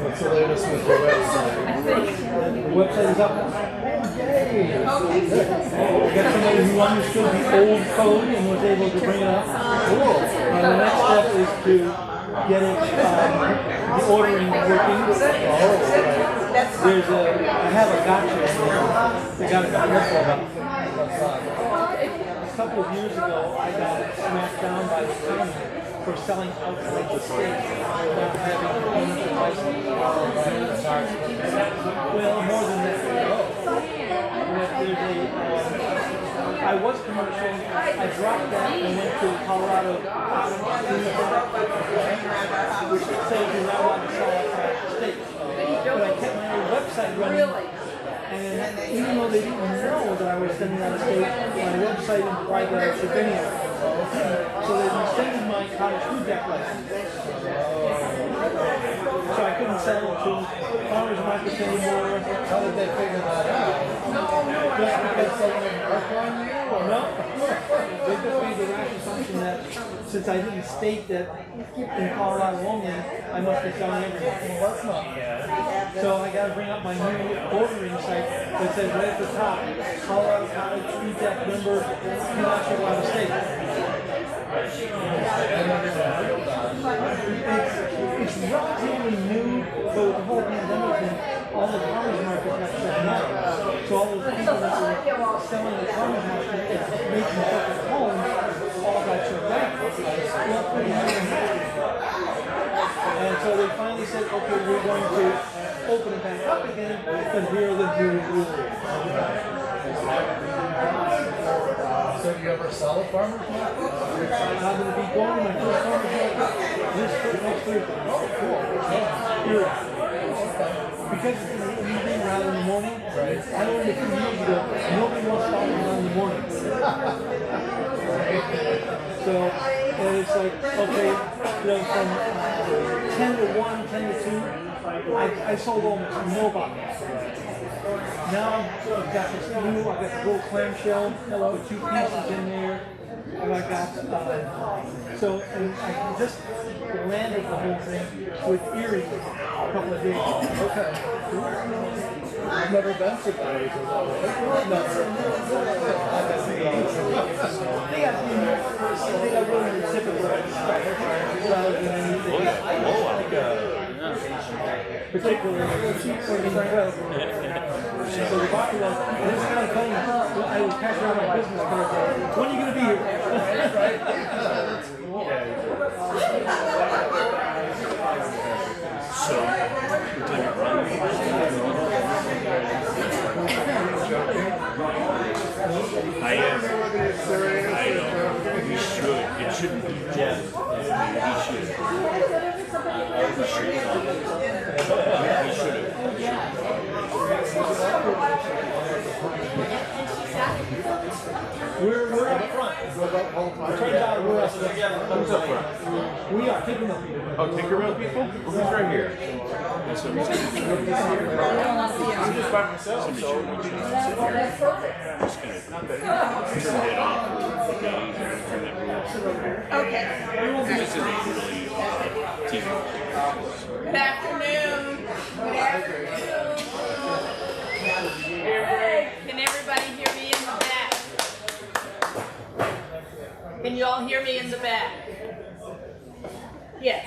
What's the latest with your website? The website is up. Got somebody who understood the old code and was able to bring it up. Cool. The next step is to get it, the ordering working. There's I have a gotcha. I got a couple info about it. A couple of years ago, I got smacked down by the county for selling outside the state without having a permanent license. Well, more than that. I was commercial. I dropped that and went to Colorado, which says you're not allowed to sell outside the state. But I kept my own website running. And even though they didn't know that I was sending out of state, my website implied that I should be anyway. So they extended my cottage food deck license. So I couldn't sell it to farmers markets anymore. How did they figure that out? Just because Someone worked on you? Or no, they just made the rash assumption that since I didn't state that in Colorado only, I must be selling everywhere. Well, that's not. So I got to bring up my new ordering site that says right at the top, Colorado Cottage Food Deck member, not sure out of state. It's relatively new, but with the whole pandemic and all the farmers markets got shut down. So all those people that were selling the farmers market and making stuff at home all got shut down. And so they finally said, okay, we're going to open it back up again, but here are the new rules. So do you ever sell a farmer's market? I'm going to be going to my first farmer's market next Thursday. Oh, cool. Here. Because it's in the evening rather than the morning, Right. I learned a few years ago, nobody wants to buy around in the morning. So, and it's like, okay, from 10 to 1, 10 to 2, I sold almost no bottles. Now I've got this new, I've got the little clamshell with 2 pieces in there. And I got, so, and I just landed the whole thing with Erie a couple of days ago. Okay. I've never been to Erie. No. They got really reciprocal rather than anything. Particularly for the incredible. So the doctor was, this kind of thing, I was passing around my business card. When are you going to be here? So, until you run. I don't. We should. It shouldn't be Jeff. We should. We should have. We're up front. Turns out we're up front. Who's up front? We are picking up people. Oh, Tinkerville people? Who's right here? That's what I'm saying. I'm just by myself, so you can sit here. Just gonna head off for days and turn that rule. Okay. This isn't really TV. Good afternoon. Good afternoon. Can everybody hear me in the back? Can you all hear me in the back? Yes.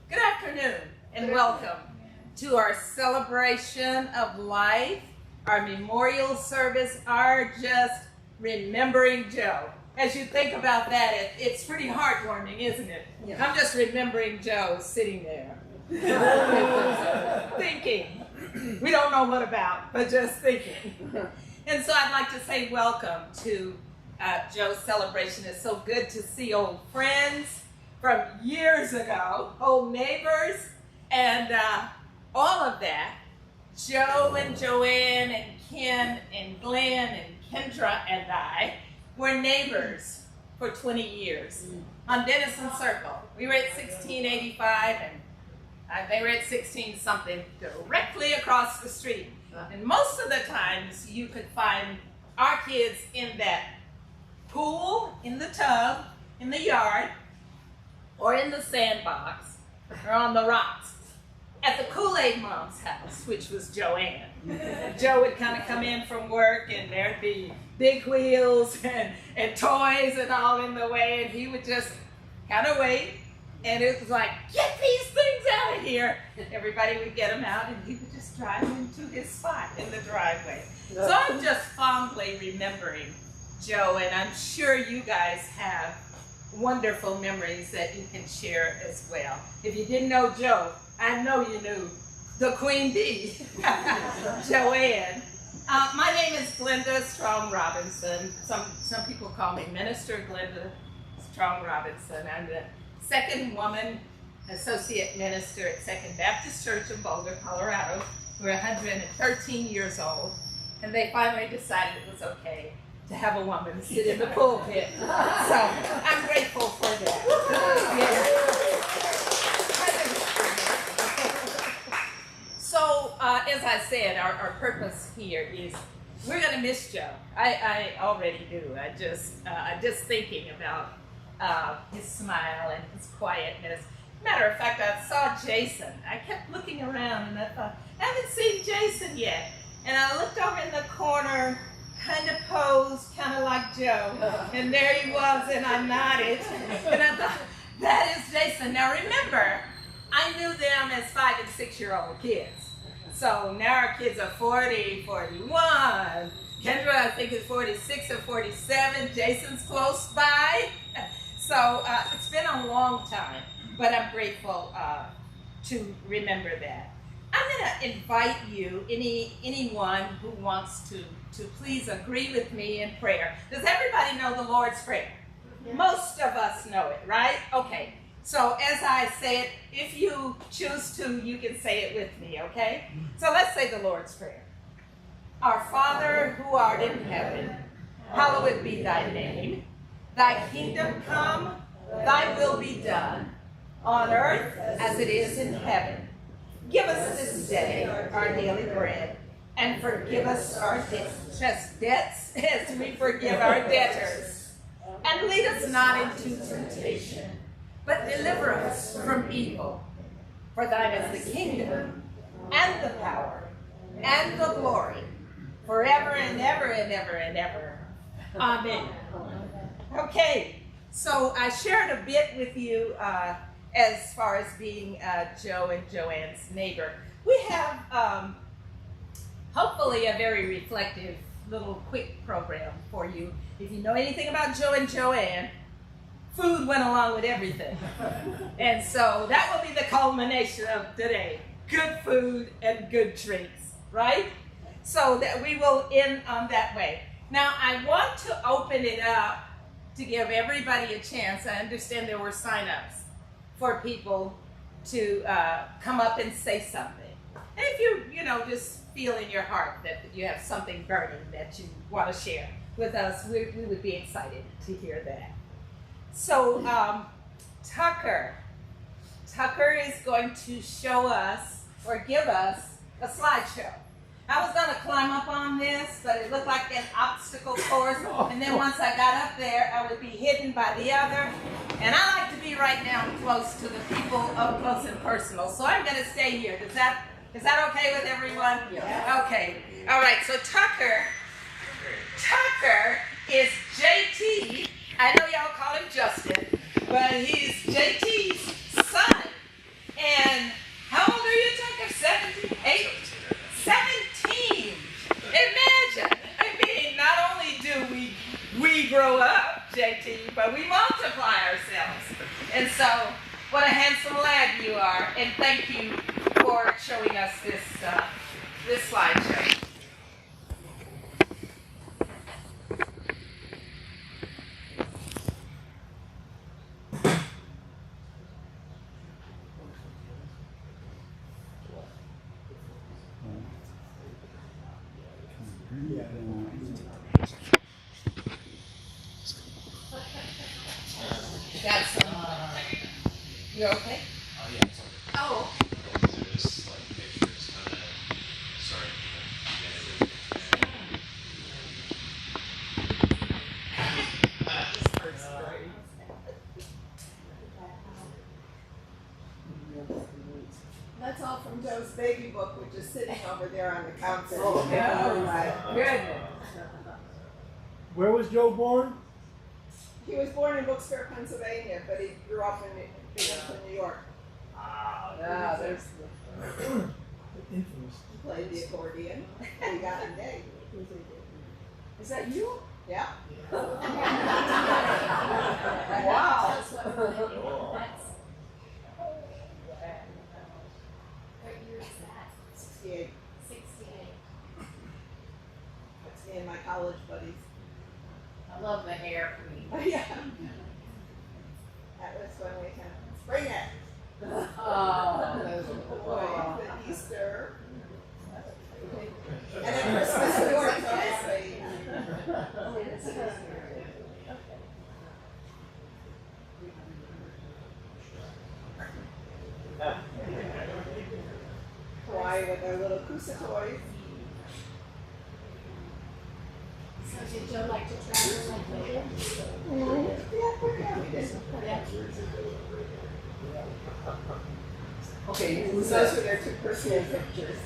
Good afternoon and welcome to our celebration of life, our memorial service, our just remembering Joe. As you think about that, it's pretty heartwarming, isn't it? Yeah. I'm just remembering Joe sitting there. Thinking. We don't know what about, but just thinking. And so I'd like to say welcome to Joe's celebration. It's so good to see old friends from years ago, old neighbors, and all of that. Joe and Joanne and Ken and Glenn and Kendra and I were neighbors for 20 years on Denison Circle. We were at 1685 and they were at 16 something directly across the street. And most of the times you could find our kids in that pool, in the tub, in the yard, or in the sandbox, or on the rocks. At the Kool-Aid Mom's house, which was Joanne. Joe would kind of come in from work and there'd be big wheels and toys and all in the way, and he would just kind of wait, and it was like, get these things out of here. Everybody would get them out and he would just drive them to his spot in the driveway. So I'm just fondly remembering Joe, and I'm sure you guys have wonderful memories that you can share as well. If you didn't know Joe, I know you knew the Queen Bee, Joanne. My name is Glenda Strong Robinson. Some people call me Minister Glenda Strong Robinson. I'm the second woman associate minister at Second Baptist Church in Boulder, Colorado. We're 113 years old, and they finally decided it was okay to have a woman sit in the pulpit. So I'm grateful for that. Yeah. So, as I said, our purpose here is we're going to miss Joe. I already do. I'm just thinking about his smile and his quietness. Matter of fact, I saw Jason. I kept looking around and I thought, I haven't seen Jason yet. And I looked over in the corner, kind of posed, kind of like Joe. And there he was, and I nodded. And I thought, that is Jason. Now remember, I knew them as 5- and 6-year-old kids. So now our kids are 40, 41. Kendra, I think, is 46 or 47. Jason's close by. So it's been a long time, but I'm grateful to remember that. I'm going to invite you, anyone who wants to please agree with me in prayer. Does everybody know the Lord's Prayer? Yeah. Most of us know it, right? Okay. So as I say it, if you choose to, you can say it with me, okay? So let's say the Lord's Prayer. Our Father who art in heaven, hallowed be thy name. Thy kingdom come, thy will be done, on earth as it is in heaven. Give us this day our daily bread, and forgive us our debts as we forgive our debtors. And lead us not into temptation, but deliver us from evil. For thine is the kingdom, and the power, and the glory, forever and ever and ever and ever. Amen. Okay, so I shared a bit with you as far as being Joe and Joanne's neighbor. We have hopefully a very reflective little quick program for you. If you know anything about Joe and Joanne, food went along with everything. And so that will be the culmination of today. Good food and good treats, right? So that we will end on that way. Now I want to open it up to give everybody a chance. I understand there were sign-ups for people to come up and say something. And if you just feel in your heart that you have something burning that you want to share with us, we would be excited to hear that. So Tucker is going to show us or give us a slideshow. I was going to climb up on this, but it looked like an obstacle course. And then once I got up there, I would be hidden by the other. And I like to be right down close to the people up close and personal. So I'm going to stay here. Is that okay with everyone? Yeah. Okay. All right. So Tucker is JT. I know y'all call him Justin, but he's JT's son. And how old are you, Tucker? 17? 8? 17. Imagine. I mean, not only do we grow up, JT, but we multiply ourselves. And so, what a handsome lad you are. And thank you for showing us this slideshow. got some. You okay? Oh yeah, it's okay. Oh. There's like pictures, kind of. Sorry. That's all from Joe's baby book, which is sitting over there on the counter. Oh, my goodness. Where was Joe born? He was born in Wilkes-Barre, Pennsylvania, but he grew up in New York. Ah, there's Infamous. He played the accordion. He got engaged. Is that you? Yeah. Wow. What year is that? 68. 68. That's me and my college buddies. I love the hair queen. Yeah. That was when we had spring it. Oh, those Boy, the Easter. And then Christmas in New York, obviously. Hawaii with our little Kusa toys. So did Joe like to travel like we did? Yeah, we did. okay. Those were their two personal pictures.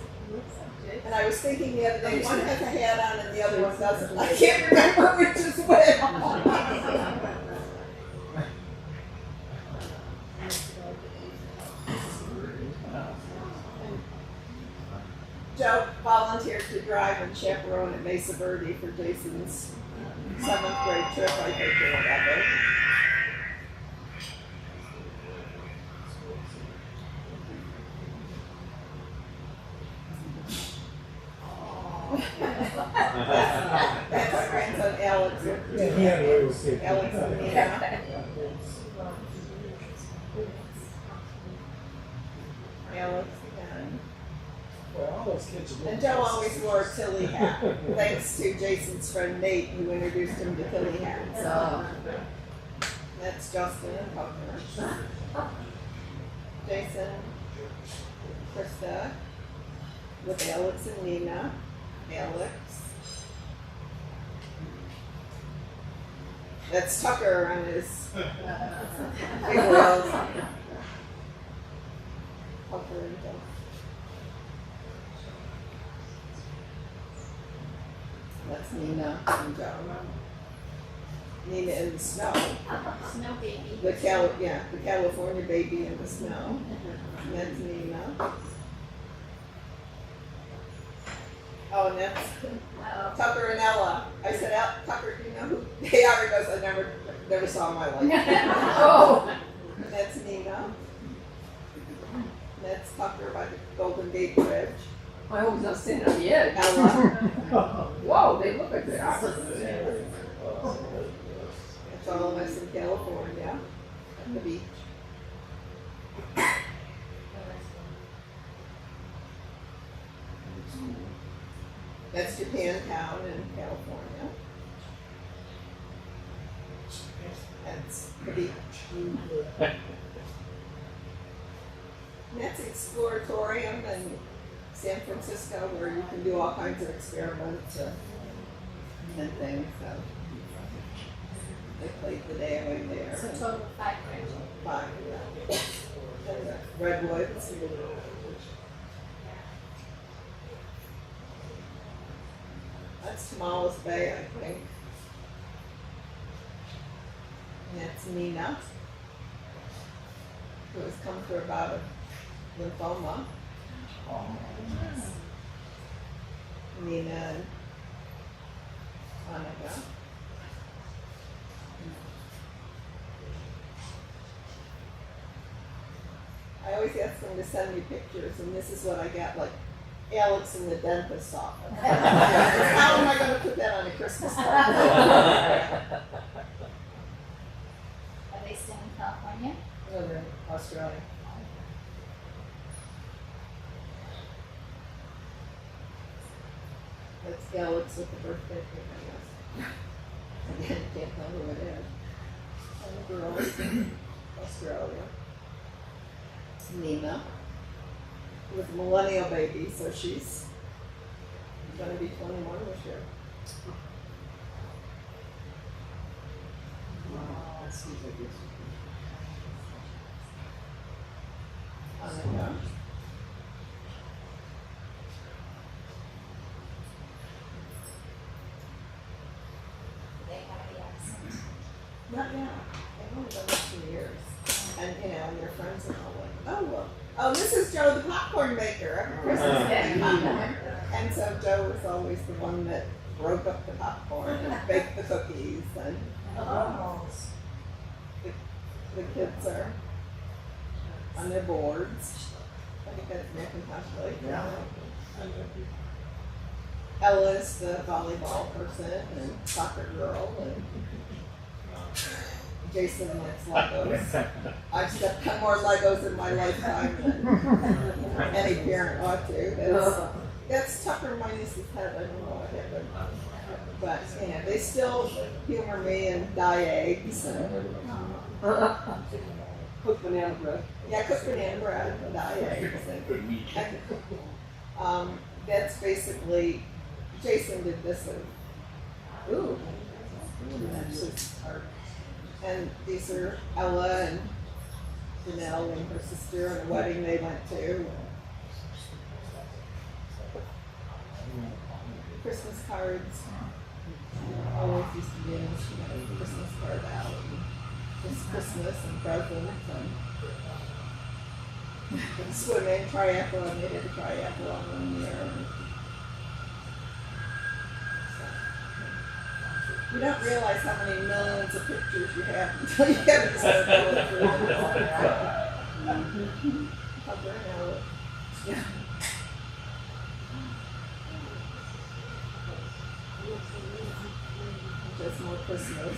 And I was thinking the other day, one has a hat on and the other one doesn't. I can't remember which is which. Joe volunteered to drive and chaperone at Mesa Verde for Jason's 7th grade trip, I think, or whatever. That's my grandson Alex. Yeah, he had a way with it. Alex and Nina. Alex and Well, all those kids are And Joe always wore a Tilly hat, thanks to Jason's friend Nate, who introduced him to Tilly hats. So, That's Justin and Puckner. Jason, Krista, with Alex and Nina. Alex. That's Tucker on his big wheels. Tucker and Joe. That's Nina and Joe. Nina in the snow. Snow baby. The California baby in the snow. And that's Nina. Oh, and that's Tucker and Ella. I said, Tucker, do you know who? He already goes, I never saw my life. oh, That's Nina. That's Tucker by the Golden Gate Bridge. I was just sitting on the edge. Ella. Whoa, they look like they are. That's all of us in California at the beach. That's Japantown in California. That's the beach. And that's Exploratorium in San Francisco, where you can do all kinds of experiments and things. So they played the day away there. So total 5 grades. Fine, yeah. And the redwoods. That's Tamales Bay, I think. And that's Nina, who has come through about a lymphoma. Nina and Monica. I always ask them to send me pictures, and this is what I got, like Alex in the dentist's office. How am I going to put that on a Christmas card? Are they still in California? No, they're in Australia. That's Alex with the birthday cake, I guess. Again, can't tell who it is. girls in Australia. Nina was a millennial baby, so she's going to be 21 this year. Annika. Not now. They've only done this 2 years. And, you know, and their friends are all like, oh, well, oh, this is Joe the popcorn maker. Every Christmas day. And so Joe was always the one that broke up the popcorn and baked the cookies. And the kids are on their boards. I think that's Macintosh Lake. Yeah. Ella's the volleyball person and soccer girl. And Jason likes Legos. I've stepped on more Legos in my lifetime than any parent ought to. That's Tucker minus his head. I don't know what happened. But, you know, they still humor me and dye eggs. And, Cook banana bread. yeah, cook banana bread and dye eggs. And, that's basically, Jason did this. Ooh. That's just art. And these are Ella and Janelle and her sister and a wedding they went to. Christmas cards. Always used to be in a Christmas card out. It's Christmas and presents and swimming, triathlon. They did a triathlon 1 year. You don't realize how many millions of pictures you have until you have to start going through it. Yeah. Just more Christmas.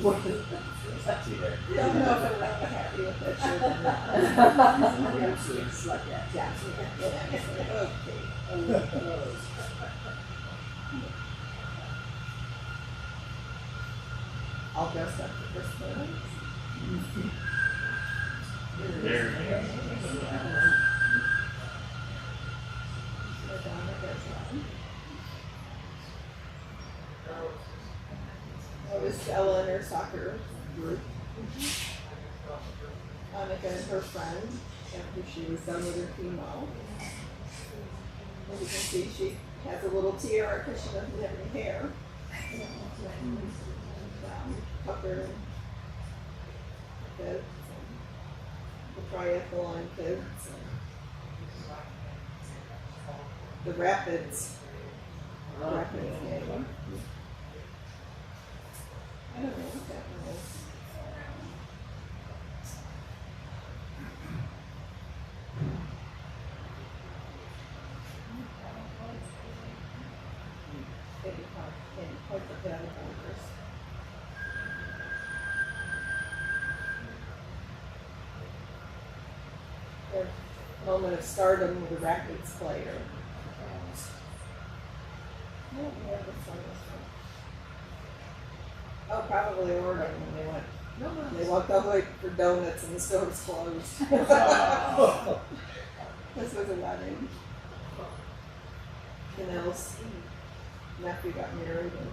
Don't know if I'm really happy with that shirt or not. It's like that. Yeah. Okay. All dressed up for Christmas. There. It was Ella and her soccer group. Annika and her friend, after she was done with her chemo. As you can see, she has a little tiara because she doesn't have any hair. Tucker and kids, the triathlon kids, the Rapids game. I don't know what that one is. Maybe quite the bad numbers. Their moment of stardom with the Rapids player. I don't know where this one is from. Oh, probably Oregon when they went. No, they walked all the way for donuts and the store was closed. This was a wedding. Janelle's nephew got married and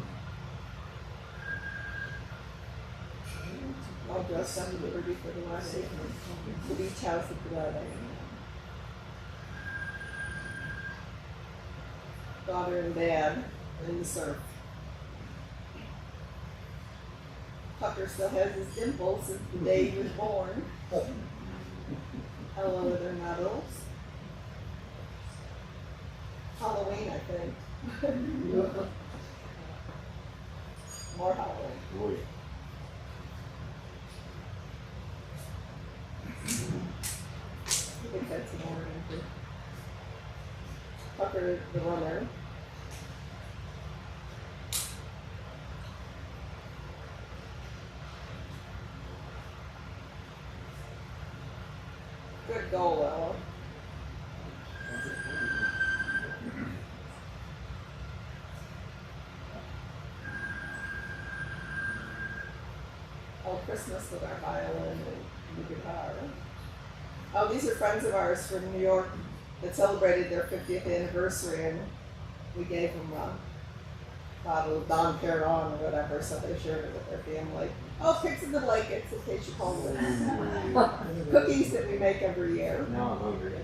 all dressed up and ready for the wedding. The beach house at the wedding. Daughter and dad in the surf. Tucker still has his dimples since the day he was born. Ella with her medals. Halloween, I think. More Halloween. Oh, yeah. I think that's more into Tucker the runner. Good goal, Ella. Christmas with our violin and the guitar. Oh, these are friends of ours from New York that celebrated their 50th anniversary, and we gave them a bottle of Don Perignon or whatever, so they shared it with their family. Oh, pigs in the blankets, in case you call them. Cookies that we make every year. Now I'm hungry.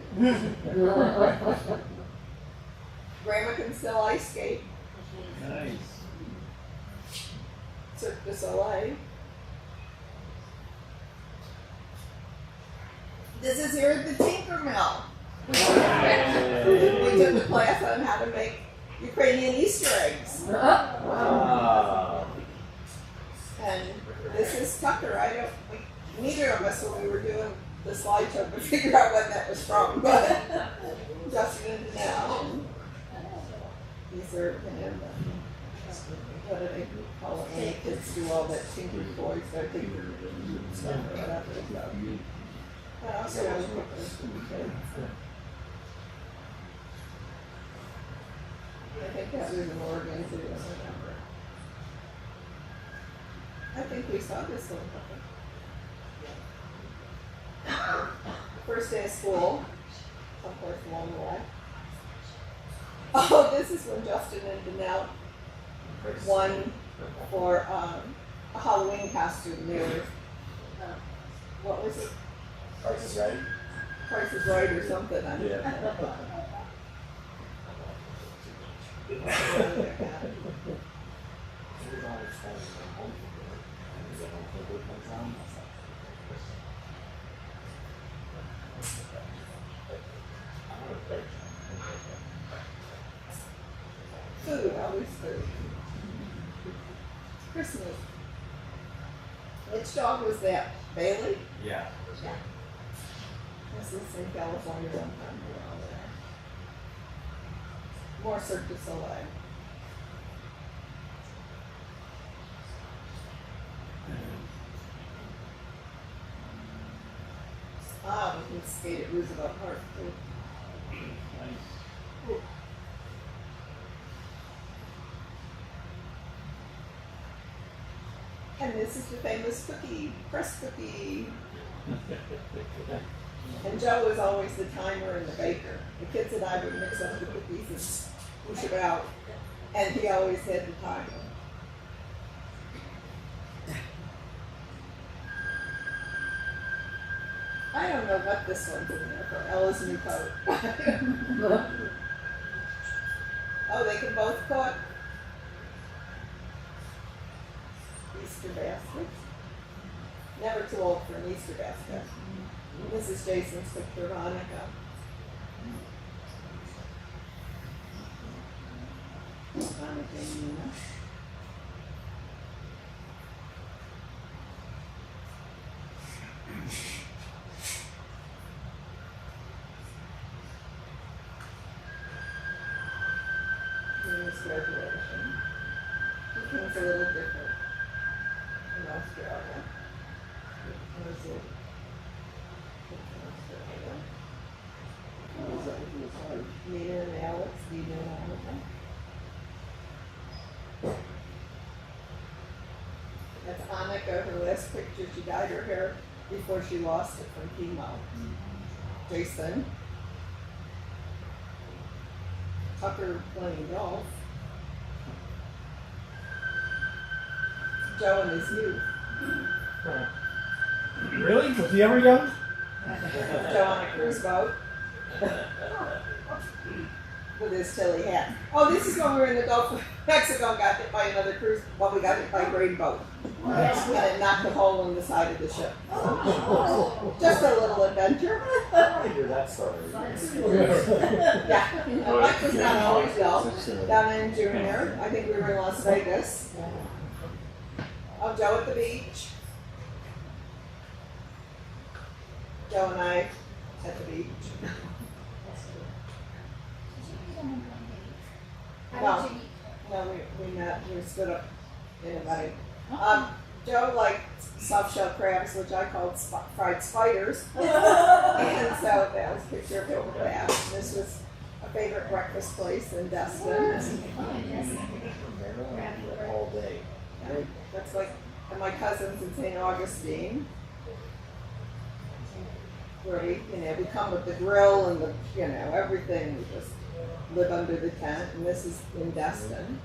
Grandma can still ice skate. Nice. Cirque du Soleil. This is here at the Tinker Mill. We took a class on how to make Ukrainian Easter eggs. Wow. And this is Tucker. Neither of us, when we were doing the slideshow, could figure out what that was from, but Justin and now. These are, what do they call it when the kids do all that tinker toys, their tinker stuff or whatever. So. What else do I look for the kids? I think that was an Oregon too, I remember. I think we saw this one. First day of school, of course, along the way. Oh, this is when Justin and Danelle won for a Halloween costume. They were, what was it? Price is Right. Price is Right or something. Yeah. Food, always food. Christmas. Which dog was that? Bailey? Yeah. This is in California sometime around there. More Cirque du Soleil. Ah, we can skate at Roosevelt Park too. Nice. And this is the famous cookie, press cookie. And Joe was always the timer and the baker. The kids and I would mix up the cookies and push it out. And he always had the timer. I don't know what this one's in there for. Ella's new coat. Oh, they can both cook. Easter baskets. Never too old for an Easter basket. This is Jason's picture of Hanukkah. Hanukkah, you know. Here's graduation. This one's a little different in Australia. Was it? Nina and Alex, Nina and Annika. That's Annika, her last picture. She dyed her hair before she lost it from chemo. Jason. Tucker playing golf. Joe in his youth. Really? Was he ever young? Joe on a cruise boat. With his Tilly hat. Oh, this is when we were in the Gulf of Mexico and got hit by another cruise. Well, we got hit by a grain boat. And it knocked a hole in the side of the ship. Just a little adventure. I hear that story. Yeah. Life was not always dull. Down in Junior, I think we were in Las Vegas. Oh, Joe at the beach. Joe and I at the beach. No, we met, we stood up in a night. Joe liked soft shell crabs, which I called fried spiders. And so that was a picture of him with that. This was a favorite breakfast place in Destin. All day. That's like and my cousin's in St. Augustine, where we come with the grill and the, everything. We just live under the tent, and this is in Destin.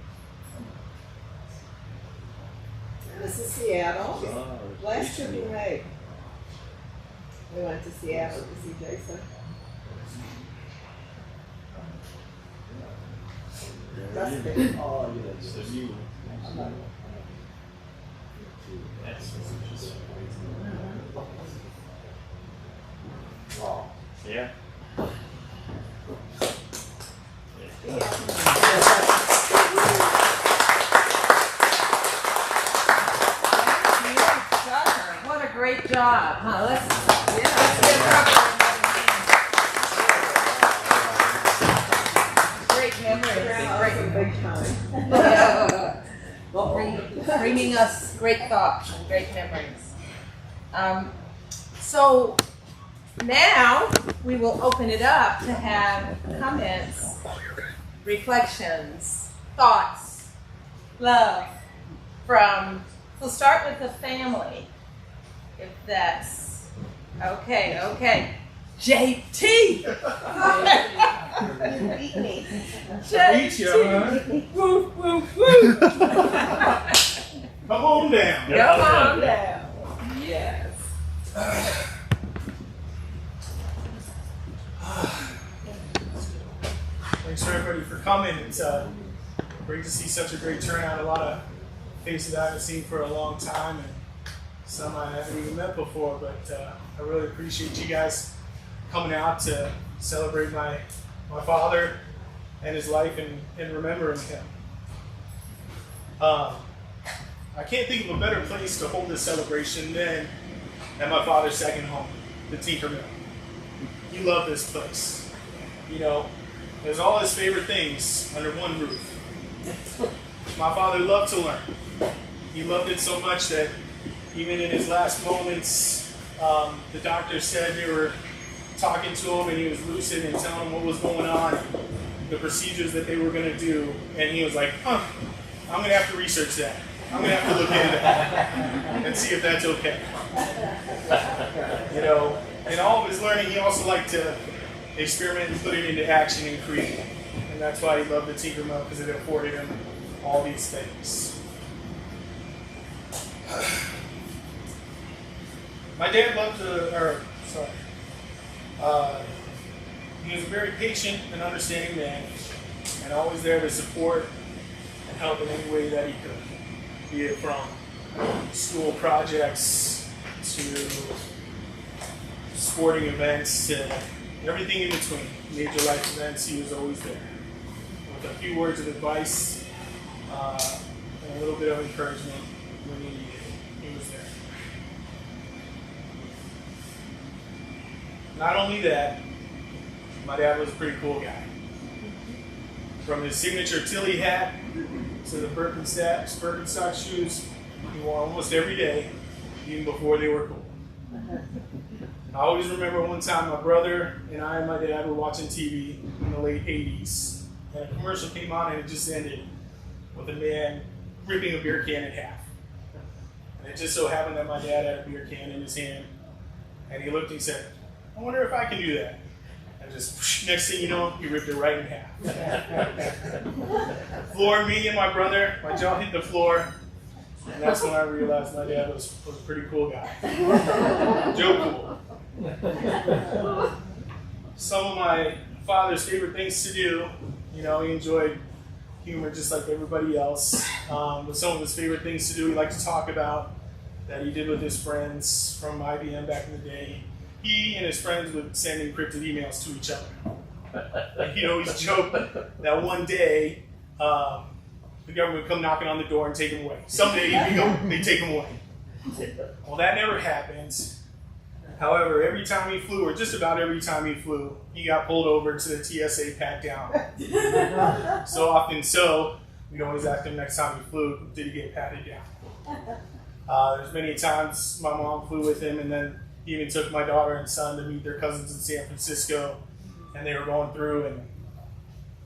And this is Seattle. Last trip we made. We went to Seattle to see Jason. Dustin. Oh, yeah, so you. Oh, yeah. What a great job, huh? Let's give her a big time. Bringing us great thoughts and great memories. So now we will open it up to have comments, reflections, thoughts, love from. We'll start with the family, if that's okay. Okay, JT. Beat me. JT. Woo, woo, woo. Come on down. Come on down. Yes. Thanks for everybody for coming. It's great to see such a great turnout. A lot of faces I haven't seen for a long time, and some I haven't even met before. But I really appreciate you guys coming out to celebrate my father and his life and remembering him. I can't think of a better place to hold this celebration than at my father's second home, the Tinker Mill. He loved this place. There's all his favorite things under one roof. My father loved to learn. He loved it so much that even in his last moments, the doctor said they were talking to him and he was lucid and telling him what was going on, the procedures that they were going to do, and he was like, I'm going to have to research that. I'm going to have to look into that and see if that's okay. In all of his learning, he also liked to experiment and put it into action and create. And that's why he loved the Tinker Mill, because it afforded him all these things. My dad loved he was a very patient and understanding man, and always there to support and help in any way that he could. Be it from school projects to sporting events to everything in between. Major life events, he was always there. With a few words of advice and a little bit of encouragement when he needed it. He was there. Not only that, my dad was a pretty cool guy. From his signature Tilly hat to the Birkenstock shoes, he wore almost every day, even before they were cool. I always remember one time my brother and I and my dad were watching TV in the late 80s, and a commercial came on and it just ended with a man ripping a beer can in half. And it just so happened that my dad had a beer can in his hand, and he looked and he said, I wonder if I can do that. And just next thing you know, he ripped it right in half. Floored me and my brother. My jaw hit the floor. And that's when I realized my dad was a pretty cool guy. Joe cool. Some of my father's favorite things to do, he enjoyed humor just like everybody else. But some of his favorite things to do, he liked to talk about that he did with his friends from IBM back in the day. He and his friends would send encrypted emails to each other. And he'd always joke that one day the government would come knocking on the door and take him away. Someday they'd take him away. Well, that never happened. However, every time he flew, or just about every time he flew, he got pulled over to the TSA pat down. So often so, we'd always ask him next time he flew, did he get patted down? There's many times my mom flew with him, and then he even took my daughter and son to meet their cousins in San Francisco, and they were going through, and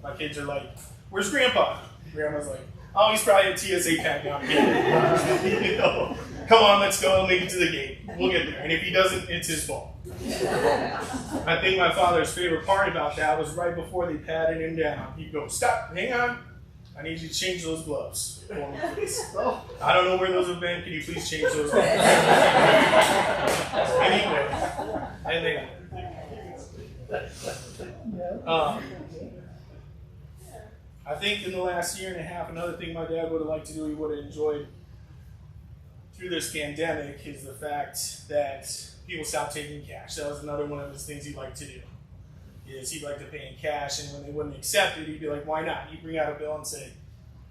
my kids are like, where's Grandpa? Grandma's like, Oh, he's probably a TSA pat down here. You know, come on, let's go and make it to the gate. We'll get there. And if he doesn't, it's his fault. I think my father's favorite part about that was right before they patted him down. He'd go, stop, hang on. I need you to change those gloves for me, please. I don't know where those have been. Can you please change those gloves? Anyway, and then, I think in the last year and a half, another thing my dad would have liked to do, he would have enjoyed through this pandemic, is the fact that people stopped taking cash. That was another one of his things he liked to do. Is he'd like to pay in cash, and when they wouldn't accept it, he'd be like, why not? He'd bring out a bill and say,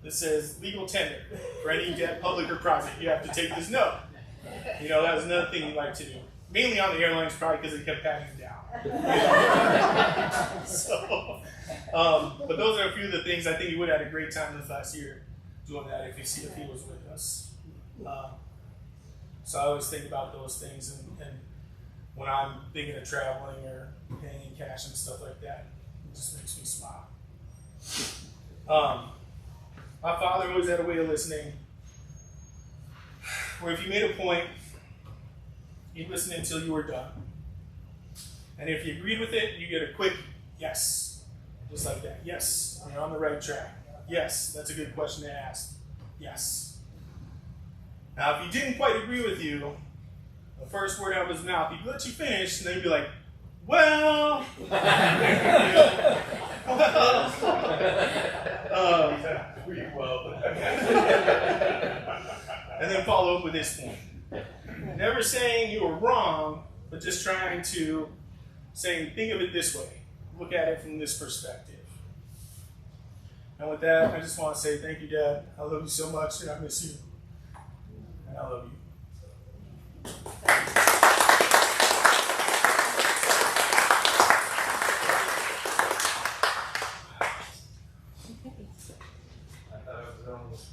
this says legal tender. For any debt, public or private, you have to take this note. You know, that was another thing he liked to do. Mainly on the airlines, probably because they kept patting him down. So, but those are a few of the things. I think he would have had a great time this last year doing that if he was with us. So I always think about those things, and when I'm thinking of traveling or paying in cash and stuff like that, it just makes me smile. My father always had a way of listening, where if you made a point, he'd listen until you were done. And if you agreed with it, you get a quick yes, just like that. Yes, you're on the right track. Yes, that's a good question to ask. Yes. Now, if he didn't quite agree with you, the first word out of his mouth, he'd let you finish, and then he'd be like, well, and then follow up with this point. Never saying you were wrong, but just trying to say, think of it this way. Look at it from this perspective. And with that, I just want to say thank you, Dad. I love you so much, and I miss you. And I love you.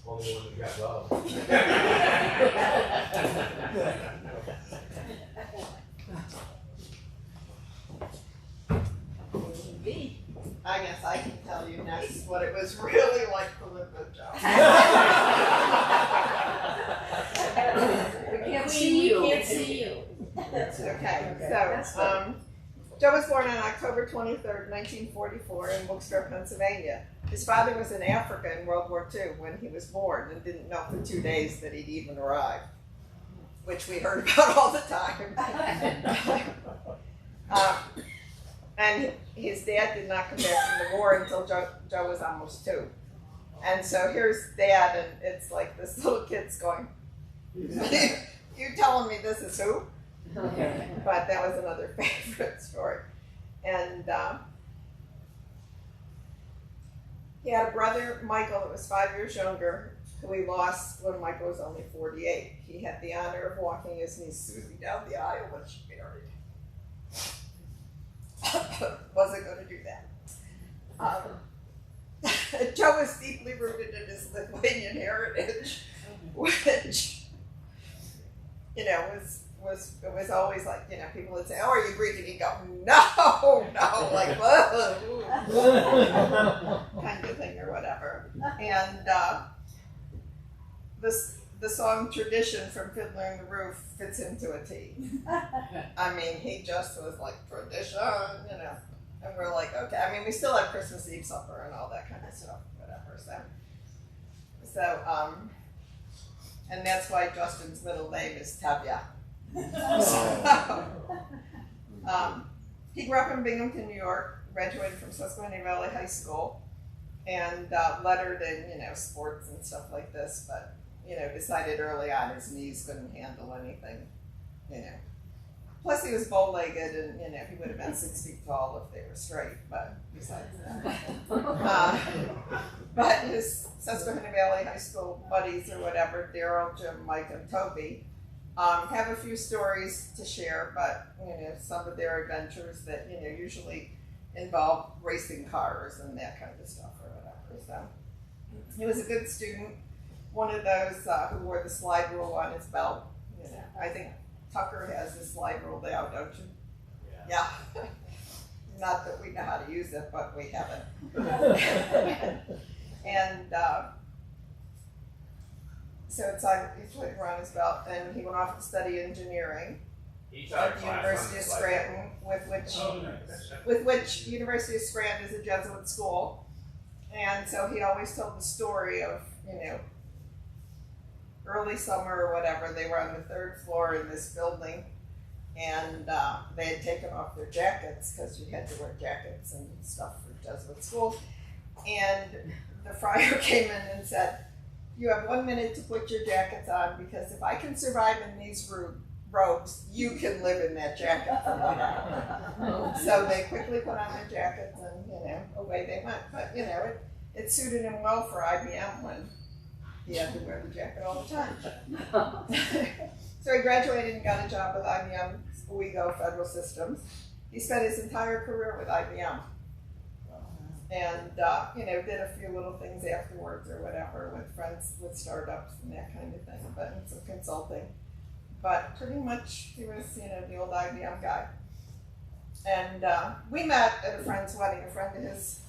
Only one that got love. I guess I can tell you next what it was really like to live with Joe. We can't see you. Can't see you. Okay, so Joe was born on October 23rd, 1944 in Wilkesboro, Pennsylvania. His father was in Africa in World War II when he was born and didn't know for 2 days that he'd even arrived, which we heard about all the time. And his dad did not come back from the war until Joe was almost 2. And so here's Dad, and it's like this little kid's going, you telling me this is who? But that was another favorite story. And he had a brother, Michael, that was 5 years younger, who he lost when Michael was only 48. He had the honor of walking his niece Susie down the aisle when she married. Wasn't going to do that. Joe was deeply rooted in his Lithuanian heritage, which, you know, it was always like, you know, people would say, oh, are you Greek? And he'd go, no, like, whoa, kind of thing or whatever. And the song Tradition from Fiddler on the Roof fits into a T. I mean, he just was like, tradition, you know. And we're like, okay. I mean, we still have Christmas Eve supper and all that kind of stuff, whatever. So and that's why Justin's middle name is Tavia. He grew up in Binghamton, New York, graduated from Susquehanna Valley High School, and lettered in, you know, sports and stuff like this, but, you know, decided early on his knees couldn't handle anything, you know. Plus he was bow-legged, and, you know, he would have been 6 feet tall if they were straight, but besides that. But his Susquehanna Valley High School buddies or whatever, Daryl, Jim, Mike, and Toby, have a few stories to share, but, you know, some of their adventures that, you know, usually involve racing cars and that kind of stuff or whatever. So he was a good student, one of those who wore the slide rule on his belt. You know, I think Tucker has the slide rule now, don't you? Yeah. Not that we know how to use it, but we have it. And So it's like around his belt, and he went off to study engineering at the University of Scranton, with which University of Scranton is a Jesuit school. And so he always told the story of, early summer or whatever, they were on the 3rd floor in this building, and they had taken off their jackets because you had to wear jackets and stuff for Jesuit school. And the friar came in and said, "You have 1 minute to put your jackets on, because if I can survive in these robes, you can live in that jacket for 1 hour." So they quickly put on their jackets, and away they went. But it suited him well for IBM when he had to wear the jacket all the time. So he graduated and got a job with IBM WeGo Federal Systems. He spent his entire career with IBM. And, did a few little things afterwards or whatever with friends, with startups and that kind of thing, but some consulting. But pretty much he was, the old IBM guy. And we met at a friend's wedding. A friend of his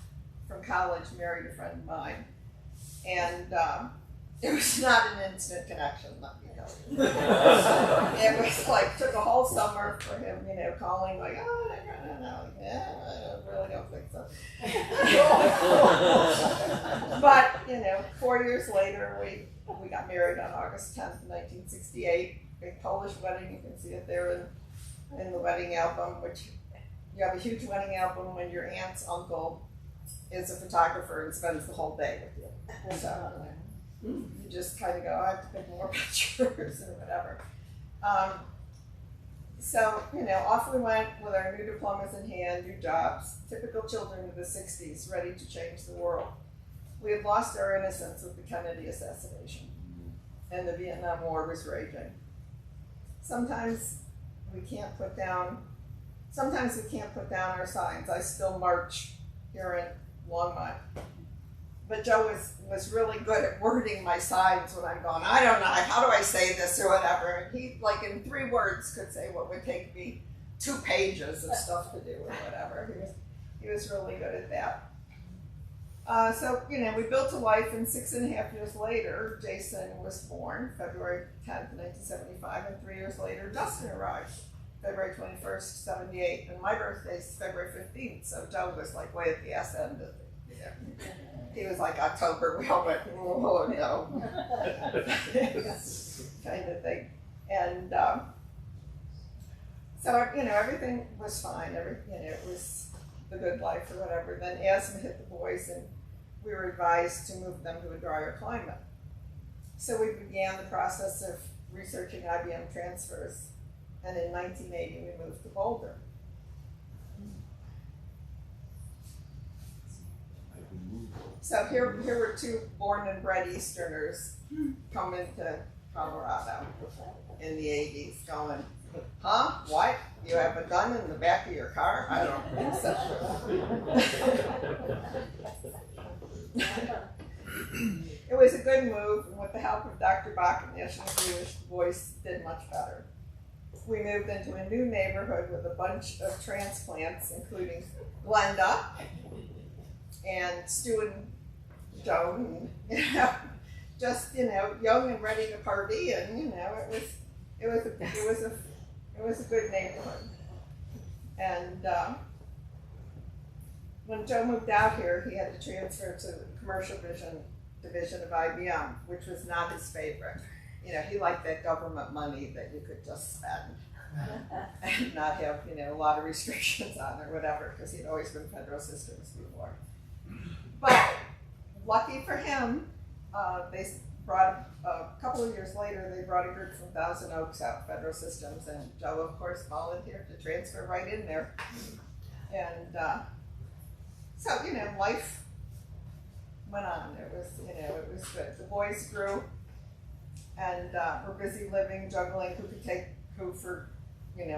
from college married a friend of mine. And it was not an instant connection, let me tell you. It was like, took a whole summer for him, calling like, "Oh, no, yeah, I really don't think so." But, 4 years later, we got married on August 10th, 1968. Big Polish wedding, you can see it there in the wedding album, which you have a huge wedding album when your aunt's uncle is a photographer and spends the whole day with you. So you just kind of go, "I have to pick more pictures," or whatever. So, off we went with our new diplomas in hand, new jobs, typical children of the 60s, ready to change the world. We had lost our innocence with the Kennedy assassination, and the Vietnam War was raging. Sometimes we can't put down our signs. I still march here in Longmont. But Joe was really good at wording my signs when I'm going, "I don't know, how do I say this," or whatever. And he, like in 3 words, could say what would take me 2 pages of stuff to do or whatever. He was really good at that. So, we built a life, and 6.5 years later, Jason was born, February 10th, 1975, and 3 years later, Dustin arrived, February 21st, 78, and my birthday is February 15th, so Joe was like way at the ass end of the year. He was like October, we all went, "Oh no," kind of thing. And so, everything was fine. It was the good life or whatever. Then asthma hit the boys, and we were advised to move them to a drier climate. So we began the process of researching IBM transfers, and in 1980 we moved to Boulder. So here were 2 born and bred Easterners coming to Colorado in the 80s going, "Huh? What? You have a gun in the back of your car?" I don't think so. It was a good move, and with the help of Dr. Bach and National Jewish Voice, did much better. We moved into a new neighborhood with a bunch of transplants, including Glenda and Stu and Joan, just young and ready to party, and it was a good neighborhood. And when Joe moved out here, he had to transfer to the commercial division of IBM, which was not his favorite. He liked that government money that you could just spend and not have a lot of restrictions on or whatever, because he'd always been Federal Systems before. But lucky for him, they brought a couple of years later. They brought a group from Thousand Oaks out, Federal Systems, and Joe, of course, volunteered to transfer right in there. And so life went on. It was good. The boys grew, and were busy living, juggling who could take who for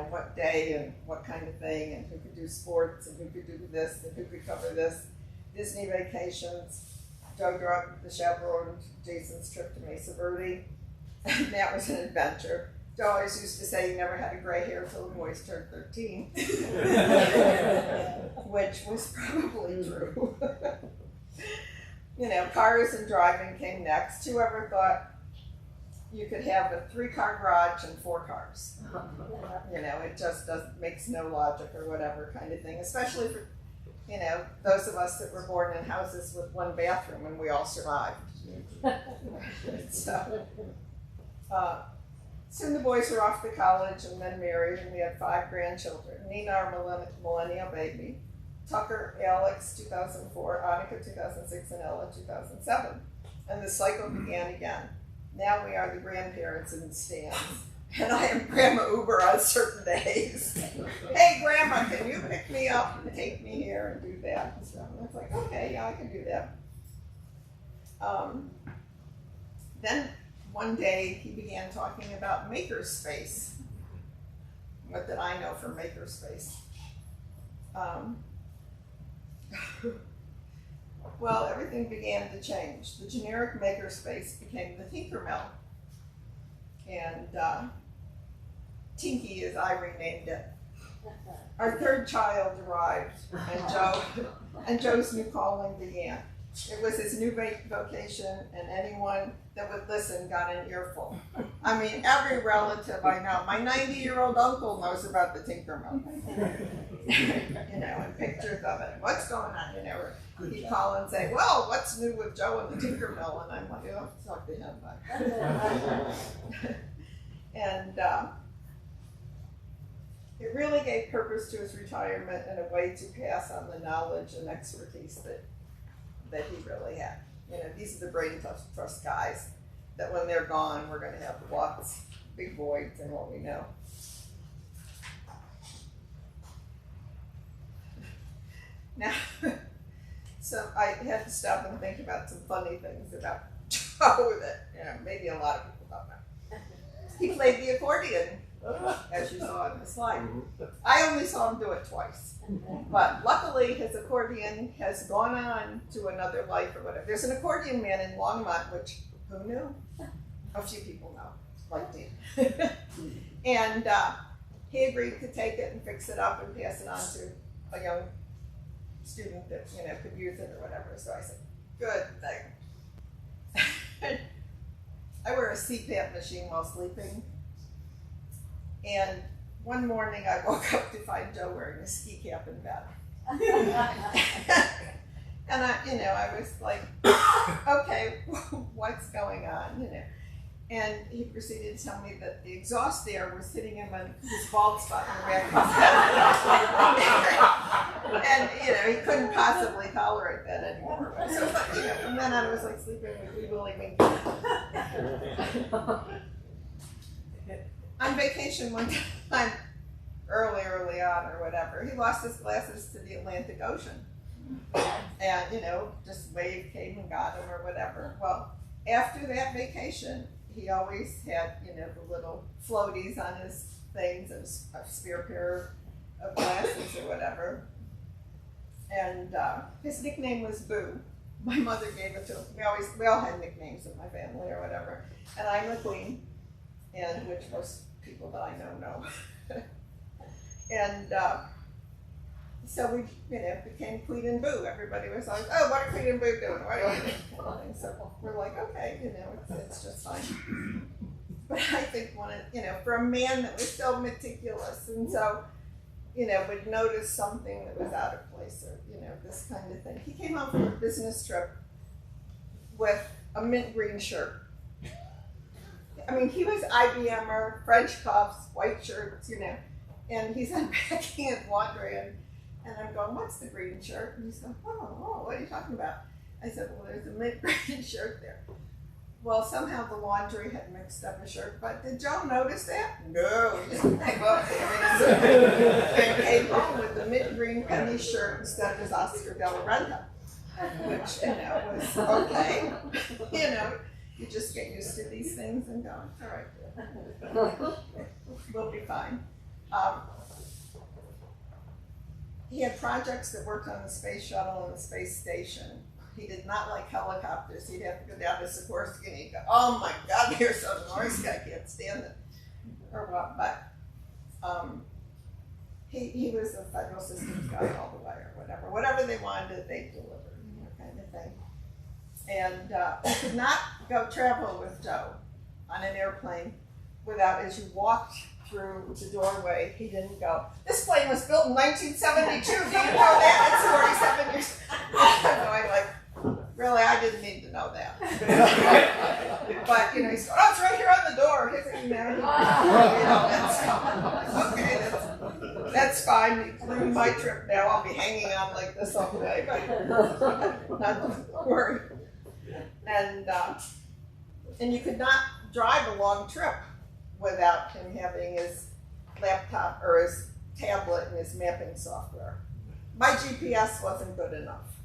what day and what kind of thing, and who could do sports and who could do this and who could cover this. Disney vacations. Joe chaperoned Jason's trip to Mesa Verde, and that was an adventure. Joe always used to say he never had a gray hair until the boys turned 13, which was probably true. Cars and driving came next. Whoever thought you could have a 3-car garage and 4 cars. You know, it just makes no logic or whatever kind of thing, especially for, you know, those of us that were born in houses with 1 bathroom and we all survived. So, soon the boys were off to college and then married, and we had 5 grandchildren. Nina, our millennial baby, Tucker, Alex, 2004, Annika, 2006, and Ella, 2007. And the cycle began again. Now we are the grandparents in the stands. And I am Grandma Uber on certain days. Hey, Grandma, can you pick me up and take me here and do that? So I was like, okay, yeah, I can do that. Then one day he began talking about makerspace. What did I know from makerspace? Well, everything began to change. The generic makerspace became the Tinkermill. And Tinky, as I renamed it. Our 3rd child arrived, and Joe's new calling began. It was his new vocation, and anyone that would listen got an earful. I mean, every relative I know. My 90-year-old uncle knows about the Tinkermill. You know, and pictures of it. What's going on? You know, or he'd call and say, well, what's new with Joe and the Tinkermill? And I'm like, oh, I'll have to talk to him about that. And it really gave purpose to his retirement and a way to pass on the knowledge and expertise that he really had. You know, these are the brain trust guys that when they're gone, we're going to have lots, big voids in what we know. Now, so I had to stop and think about some funny things about Joe that, you know, maybe a lot of people don't know. He played the accordion, as you saw in the slide. I only saw him do it twice. But luckily, his accordion has gone on to another life or whatever. There's an accordion man in Longmont, which, who knew? A few people know, like me. And he agreed to take it and fix it up and pass it on to a young student that, you know, could use it or whatever. So I said, good thing. I wear a CPAP machine while sleeping. And one morning I woke up to find Joe wearing a ski cap in bed. And I was like, okay, what's going on, you know? And he proceeded to tell me that the exhaust air was hitting him on his bald spot in the back of his head. And, you know, he couldn't possibly tolerate that anymore. So, you know, from then on, I was like sleeping with Wee Willie Winky. On vacation one time, early on or whatever, he lost his glasses to the Atlantic Ocean. And, you know, just wave came and got him or whatever. Well, after that vacation, he always had, you know, the little floaties on his things and a spare pair of glasses or whatever. And his nickname was Boo. My mother gave it to him. We all had nicknames in my family or whatever. And I'm the Queen, and which most people that I know. And so we, you know, became Queen and Boo. Everybody was like, oh, what are Queen and Boo doing? What are you doing? So we're like, okay, you know, it's just fine. But I think you know, for a man that was so meticulous and so, you know, would notice something that was out of place or, you know, this kind of thing. He came home from a business trip with a mint green shirt. I mean, he was IBMer, French cuffs, white shirts, you know, and he's unpacking his laundry and I'm going, what's the green shirt? And he's going, oh, what are you talking about? I said, well, there's a mint green shirt there. Well, somehow the laundry had mixed up a shirt, but did Joe notice that? No, he just came up and came home with the mint green penny shirt instead of his Oscar de la Renta, which, you know, was okay. You know, you just get used to these things and go, all right, we'll be fine. He had projects that worked on the space shuttle and the space station. He did not like helicopters. He'd have to go down to Sikorsky and he'd go, oh my God, they're so noisy, I can't stand it. Or what, but he was a federal systems guy all the way or whatever. Whatever they wanted, they delivered, you know, kind of thing. And I could not go travel with Joe on an airplane without, as you walked through the doorway, he didn't go, "This plane was built in 1972, do you know that? It's 47 years." I'm going like, really, I didn't need to know that. But, you know, he's going, "Oh, it's right here on the door." He's like, okay, that's fine. You ruined my trip now. I'll be hanging on like this all day, but not worry. And you could not drive a long trip without him having his laptop or his tablet and his mapping software. My GPS wasn't good enough.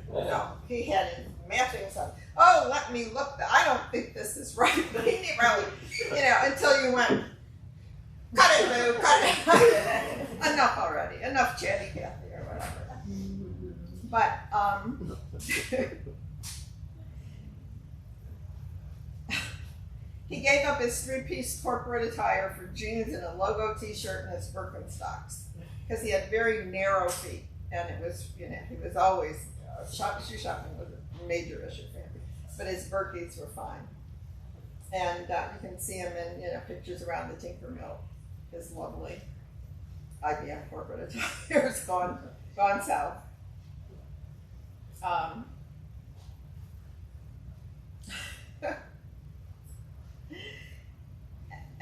No, he had his mapping software. "Oh, let me look. I don't think this is right." But he didn't really, you know, until you went, "Cut it, Lou, cut it." Enough already. Enough chatty Cathy or whatever. But he gave up his 3-piece corporate attire for jeans and a logo T-shirt and his Birkenstocks because he had very narrow feet, and it was, you know, he was always shoe shopping was a major issue for him. But his Birkies were fine, and you can see him in, you know, pictures around the Tinker Mill. His lovely IBM corporate attire is gone south.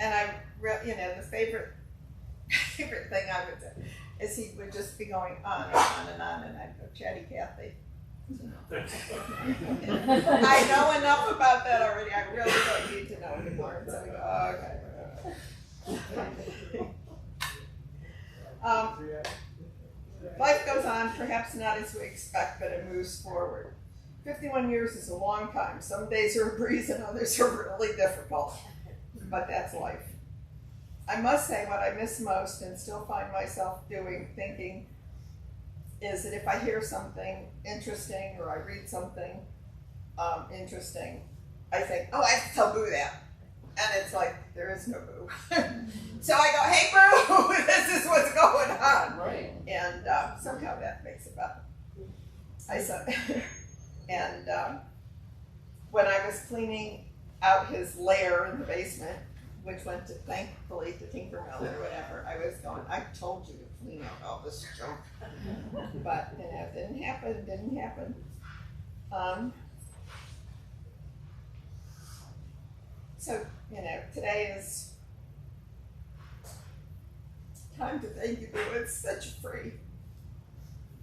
And you know, the favorite thing I would do is he would just be going on and on and on, and I'd go, "Chatty Cathy." I know enough about that already. I really don't need to know anymore. And so we go, okay. Life goes on, perhaps not as we expect, but it moves forward. 51 years is a long time. Some days are a breeze and others are really difficult. But that's life. I must say what I miss most and still find myself thinking, is that if I hear something interesting or I read something interesting, I think, "Oh, I have to tell Boo that." And it's like, there is no Boo. So I go, "Hey, Boo, this is what's going on." Right. And somehow that makes it better. And when I was cleaning out his lair in the basement, which went to, thankfully, to Tinker Mill or whatever, I was going, "I told you to clean out all this junk." But, you know, it didn't happen. So, you know, today is time to thank you, Boo. It's such a free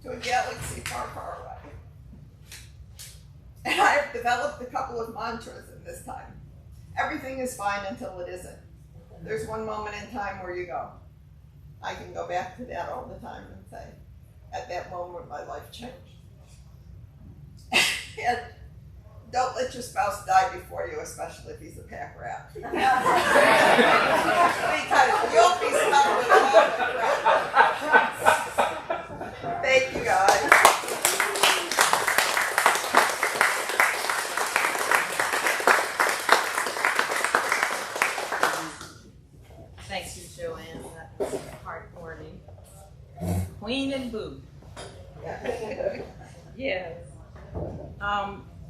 to a galaxy far, far away. And I've developed a couple of mantras in this time. Everything is fine until it isn't. There's one moment in time where you go, I can go back to that all the time and say, at that moment my life changed. And don't let your spouse die before you, especially if he's a pack rat. Because you'll be stuck with a lot of regret. Thank you, guys. Thank you, Joanne. That was heartwarming. Queen and Boo. Yes.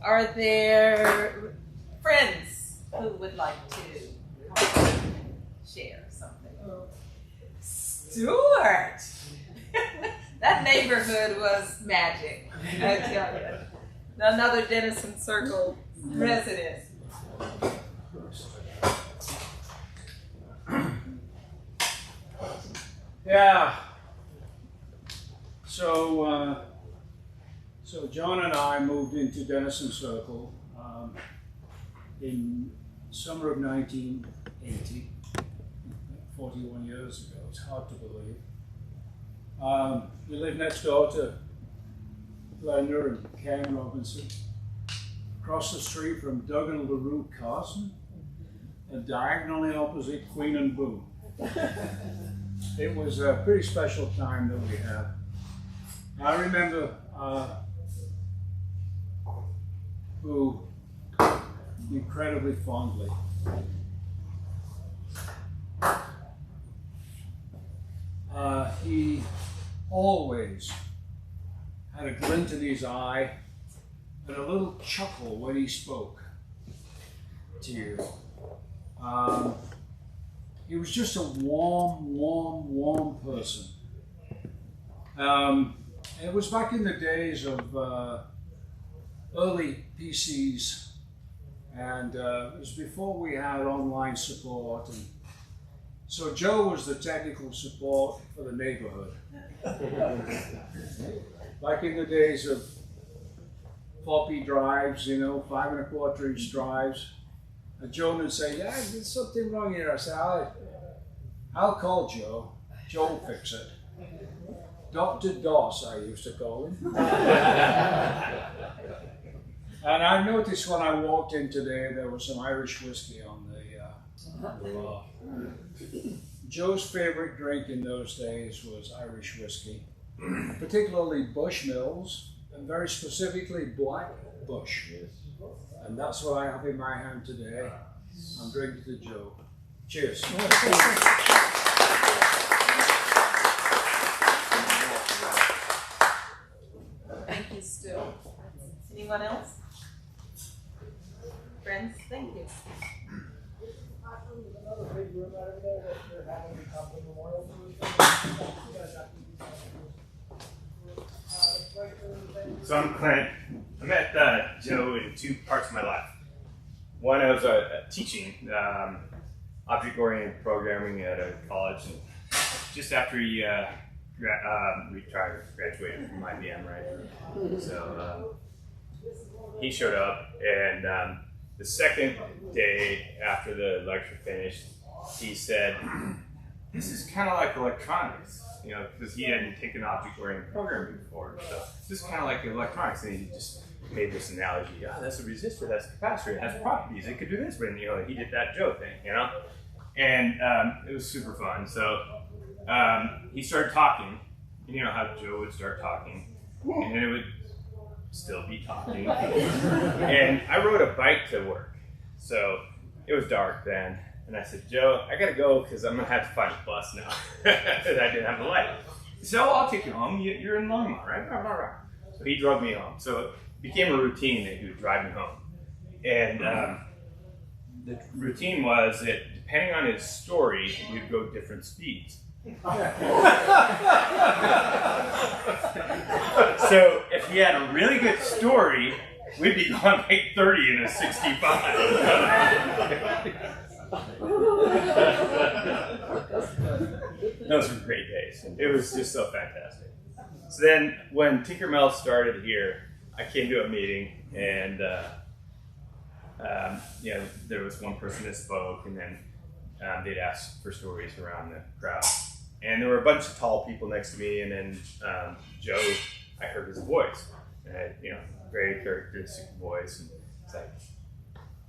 Are there friends who would like to share something? Stuart! That neighborhood was magic, I tell you. Another Denison Circle resident. Yeah. So John and I moved into Denison Circle in summer of 1980, 41 years ago. It's hard to believe. We lived next door to Glenda and Ken Robinson, across the street from Doug and LaRue Carson, and diagonally opposite Queen and Boo. It was a pretty special time that we had. I remember Boo incredibly fondly. He always had a glint in his eye and a little chuckle when he spoke to you. He was just a warm person. It was back in the days of early PCs, and it was before we had online support. And so Joe was the technical support for the neighborhood. Back in the days of floppy drives, 5 1/4 drives. And Joe would say, "Yeah, there's something wrong here." I said, I'll call Joe. Joe will fix it. Dr. Doss, I used to call him. And I noticed when I walked in today, there was some Irish whiskey on the bar. Joe's favorite drink in those days was Irish whiskey, particularly Bushmills, and very specifically Black Bush. And that's what I have in my hand today. I'm drinking to Joe. Cheers. Thank you, Stu. Anyone else? Friends, thank you. So I'm Clint. I met Joe in two parts of my life. One, I was teaching object-oriented programming at a college, and just after he graduated from IBM, right? So he showed up, and the second day after the lecture finished, he said, "This is kind of like electronics," because he hadn't taken object-oriented programming before. So this is kind of like electronics, and he just made this analogy. "Oh, that's a resistor, that's a capacitor, it has properties, it could do this," but he did that Joe thing, and it was super fun. So he started talking, and you know how Joe would start talking, and then it would still be talking. And I rode a bike to work, so it was dark then. And I said, "Joe, I gotta go because I'm gonna have to find a bus now." Because I didn't have the light. He said, "Oh, I'll take you home. You're in Longmont, right?" So he drove me home. So it became a routine that he would drive me home. And the routine was that depending on his story, we'd go different speeds. So if he had a really good story, we'd be going like 30 in a 65. Those were great days. It was just so fantastic. So then when Tinkermell started here, I came to a meeting, and there was one person that spoke, and then they'd ask for stories around the crowd. And there were a bunch of tall people next to me, and then Joe, I heard his voice. And very characteristic voice. And it's like,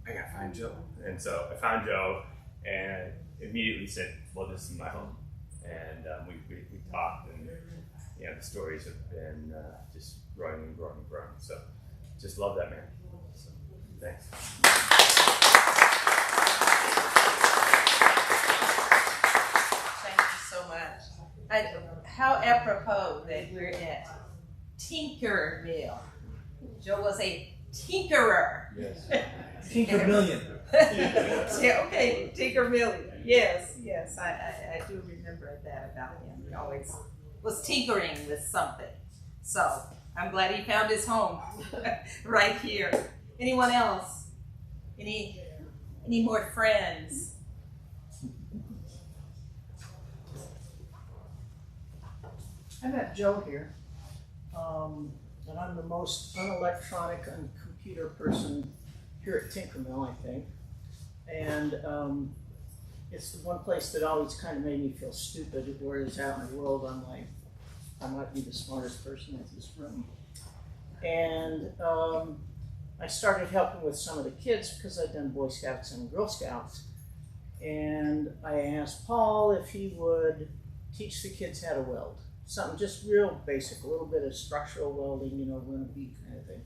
I gotta find Joe. And so I found Joe, and immediately said, "Well, this is my home." And we talked, and the stories have been just growing and growing and growing. So just love that man. So, thanks. Thank you so much. How apropos that we're at Tinkermill. Joe was a tinkerer. Yes. Tinkermillion. Yeah, okay, Tinkermillion. Yes, I do remember that about him. He always was tinkering with something. So I'm glad he found his home right here. Anyone else? Any more friends? I met Joe here, and I'm the most unelectronic and computer person here at Tinkermill, I think. And it's the one place that always kind of made me feel stupid, whereas out in the world I'm like, I might be the smartest person in this room. And I started helping with some of the kids because I'd done Boy Scouts and Girl Scouts. And I asked Paul if he would teach the kids how to weld. Something just real basic, a little bit of structural welding, run a bead kind of thing.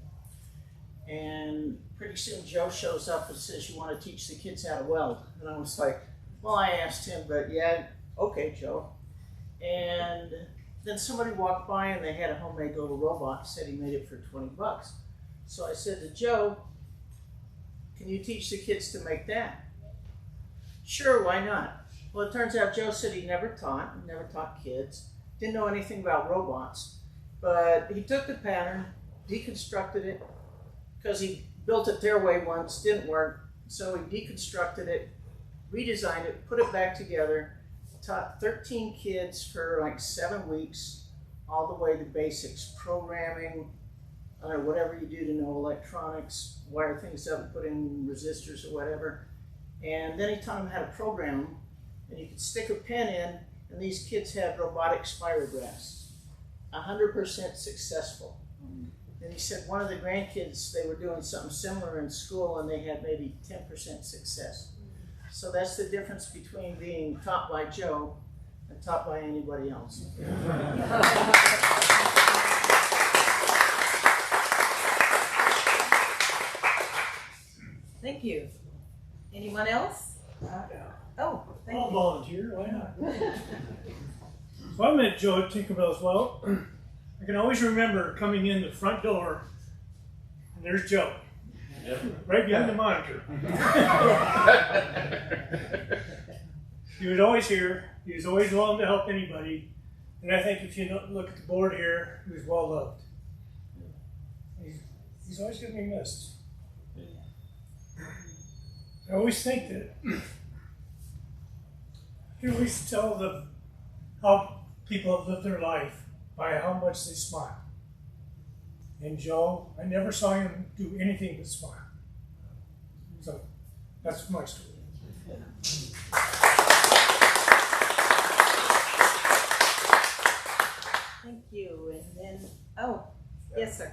And pretty soon Joe shows up and says, "You want to teach the kids how to weld?" And I was like, well, I asked him, but yeah, okay, Joe. And then somebody walked by and they had a homemade little robot, said he made it for $20. So I said to Joe, "Can you teach the kids to make that?" Sure, why not? Well, it turns out Joe said he never taught kids, didn't know anything about robots, but he took the pattern, deconstructed it, because he built it their way once, didn't work, so he deconstructed it, redesigned it, put it back together, taught 13 kids for like 7 weeks, all the way to basics, programming, whatever you do to know electronics, wire things up, put in resistors or whatever. And then he taught them how to program them, and you could stick a pen in, and these kids had robotic spirographs, 100% successful. And he said one of the grandkids, they were doing something similar in school, and they had maybe 10% success. So that's the difference between being taught by Joe and taught by anybody else. Thank you. Anyone else? Oh, thank I'll you. volunteer, why not? So I met Joe at Tinkerbell as well. I can always remember coming in the front door, and there's Joe, right behind the monitor. He was always here. He was always willing to help anybody. And I think if you look at the board here, he was well loved. He's always going to be missed. I always think that you always tell how people have lived their life by how much they smile. And Joe, I never saw him do anything but smile. So that's my story. Thank you. And then, oh, yes, sir.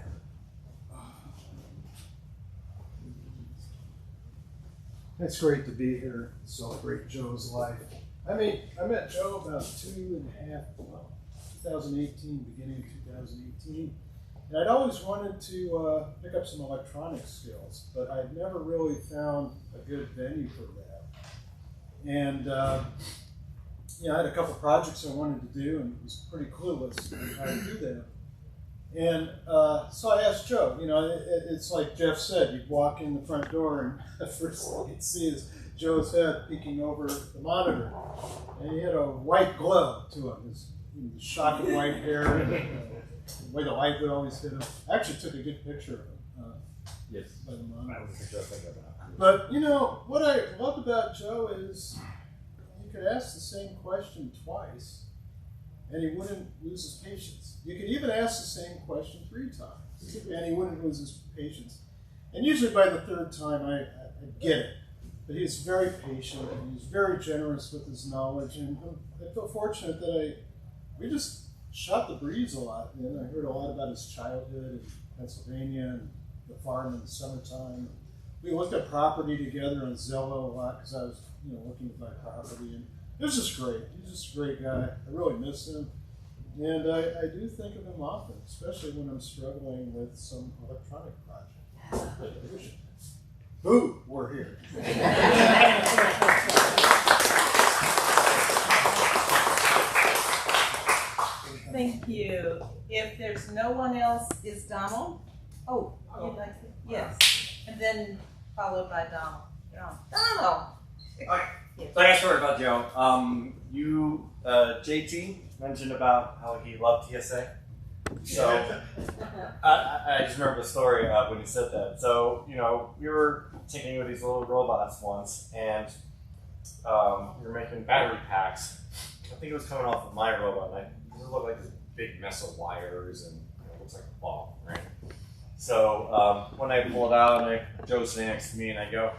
It's great to be here and celebrate Joe's life. I met Joe about 2018, beginning of 2018. And I'd always wanted to pick up some electronic skills, but I'd never really found a good venue for that. And I had a couple projects I wanted to do and was pretty clueless on how to do that. And so I asked Joe, it's like Jeff said, you'd walk in the front door and the first thing you'd see is Joe's head peeking over the monitor. And he had a white glow to him, his shocking white hair, and the way the light would always hit him. I actually took a good picture of him by the monitor. But, what I loved about Joe is you could ask the same question twice, and he wouldn't lose his patience. You could even ask the same question 3 times, and he wouldn't lose his patience. And usually by the 3rd time, I get it. But he was very patient, and he was very generous with his knowledge, and I feel fortunate that we just shot the breeze a lot. I heard a lot about his childhood in Pennsylvania and the farm in the summertime. We looked at property together on Zillow a lot because I was looking to buy property, and it was just great. He was just a great guy. I really miss him. And I do think of him often, especially when I'm struggling with some electronic project. Boo, we're here. Thank you. If there's no one else, is Donald? Oh, you'd like to? Yes. And then followed by Donald. Donald! Okay. So I got a story about Joe. JT mentioned about how he loved TSA. So I just remember the story when he said that. So, we were tinkering with these little robots once, and we were making battery packs. I think it was coming off of my robot, and it looked like this big mess of wires, and it looks like a ball, right? So when I pulled out, and Joe's sitting next to me, and I go,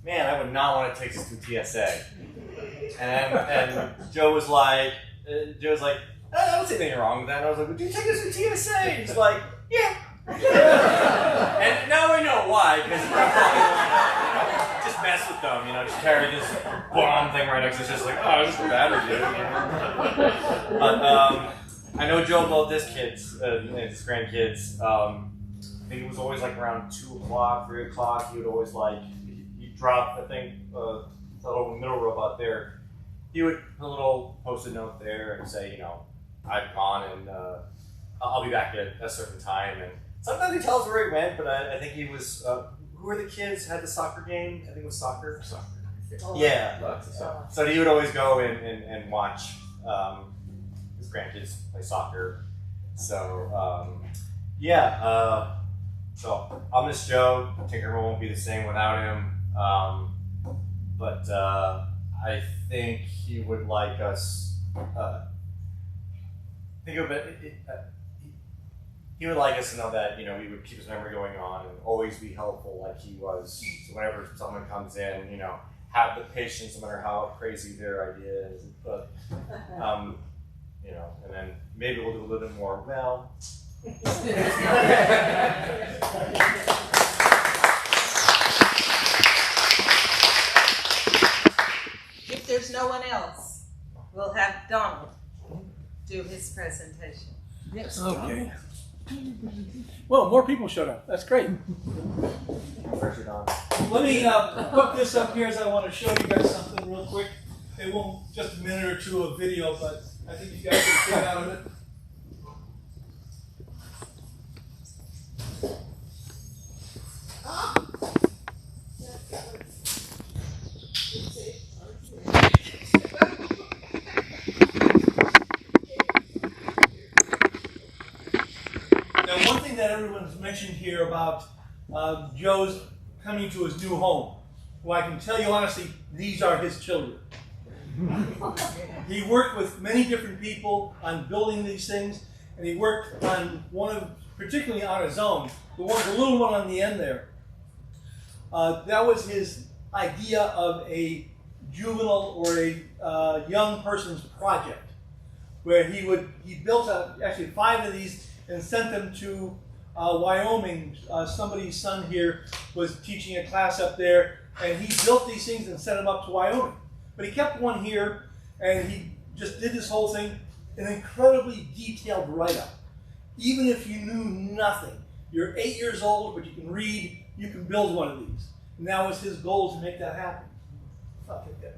man, I would not want to take this through TSA. And Joe was like, I don't see anything wrong with that. And I was like, would you take this through TSA? And he's like, yeah. And now we know why, because just mess with them, just carry this bomb thing right next to us, just like, oh, this is a battery, dude. But I know Joe loved his kids, his grandkids. I think it was always like around 2 o'clock, 3 o'clock. He would always he'd drop, I think, the little middle robot there. He would put a little post-it note there and say, I've gone and I'll be back at a certain time. And sometimes he'd tell us where he went, but I think he was, who were the kids had the soccer game? I think it was soccer. Yeah. Lots of stuff. So he would always go and watch his grandkids play soccer. So so I'll miss Joe. Tinkerbell won't be the same without him. But I think he would like us. Think of it. He would like us to know that we would keep his memory going on and always be helpful like he was. So whenever someone comes in, have the patience no matter how crazy their idea is. But and then maybe we'll do a little bit more. Well. If there's no one else, we'll have Donald do his presentation. Yes. Okay. Well, more people showed up. That's great. Pressured on. Let me put this up here as I want to show you guys something real quick. It won't just a minute or two of video, but I think you guys can get out of it. Now, one thing that everyone's mentioned here about Joe's coming to his new home, well, I can tell you honestly, these are his children. He worked with many different people on building these things, and he worked on particularly on his own, the little one on the end there. That was his idea of a juvenile or a young person's project, where he built actually 5 of these and sent them to Wyoming. Somebody's son here was teaching a class up there, and he built these things and sent them up to Wyoming. But he kept one here, and he just did this whole thing, an incredibly detailed write-up. Even if you knew nothing, you're 8 years old, but you can read, you can build one of these. And that was his goal, to make that happen. I'll take that.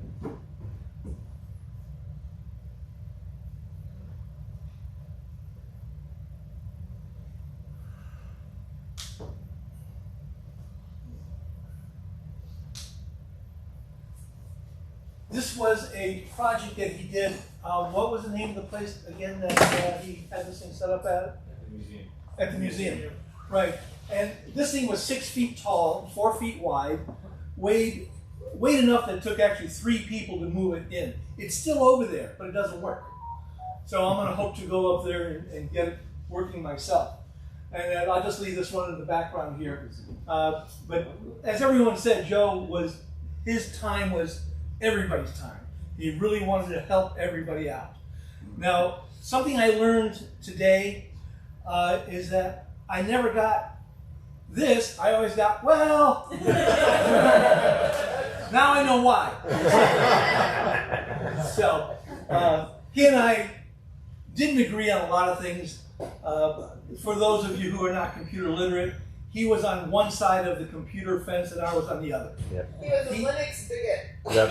This was a project that he did. What was the name of the place again that he had this thing set up at? The museum. At the museum, right. And this thing was 6 feet tall, 4 feet wide, weighed enough that it took actually 3 people to move it in. It's still over there, but it doesn't work. So I'm going to hope to go up there and get it working myself. And I'll just leave this one in the background here. But as everyone said, his time was everybody's time. He really wanted to help everybody out. Now, something I learned today is that I never got this. I always got, well, now I know why. So, he and I didn't agree on a lot of things. For those of you who are not computer literate, he was on one side of the computer fence and I was on the other. Yep. He was a Linux bigot. Yep.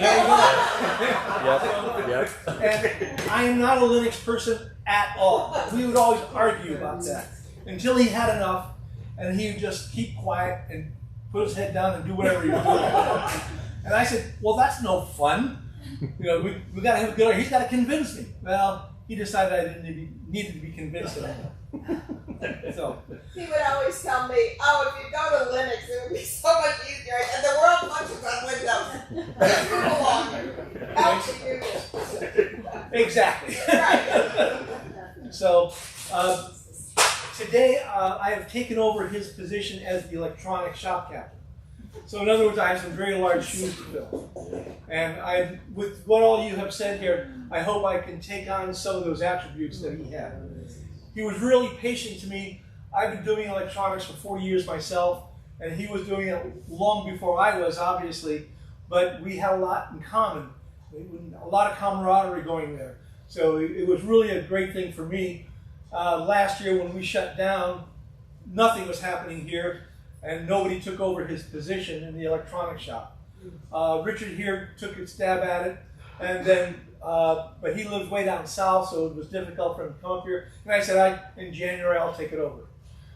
Yep. And I am not a Linux person at all. We would always argue about that until he had enough, and he would just keep quiet and put his head down and do whatever he was doing. And I said, well, that's no fun. We got to have a good. He's got to convince me. Well, he decided I didn't needed to be convinced anymore. So he would always tell me, "Oh, if you go to Linux, it would be so much easier, and the world functions on Windows." How to do this? Exactly. Right. So today I have taken over his position as the electronic shop captain. So in other words, I have some very large shoes to fill. And with what all you have said here, I hope I can take on some of those attributes that he had. He was really patient to me. I've been doing electronics for 40 years myself, and he was doing it long before I was, obviously, but we had a lot in common, a lot of camaraderie going there. So it was really a great thing for me. Last year when we shut down, nothing was happening here, and nobody took over his position in the electronics shop. Richard here took a stab at it, and then, but he lives way down south, so it was difficult for him to come up here. And I said, in January, I'll take it over.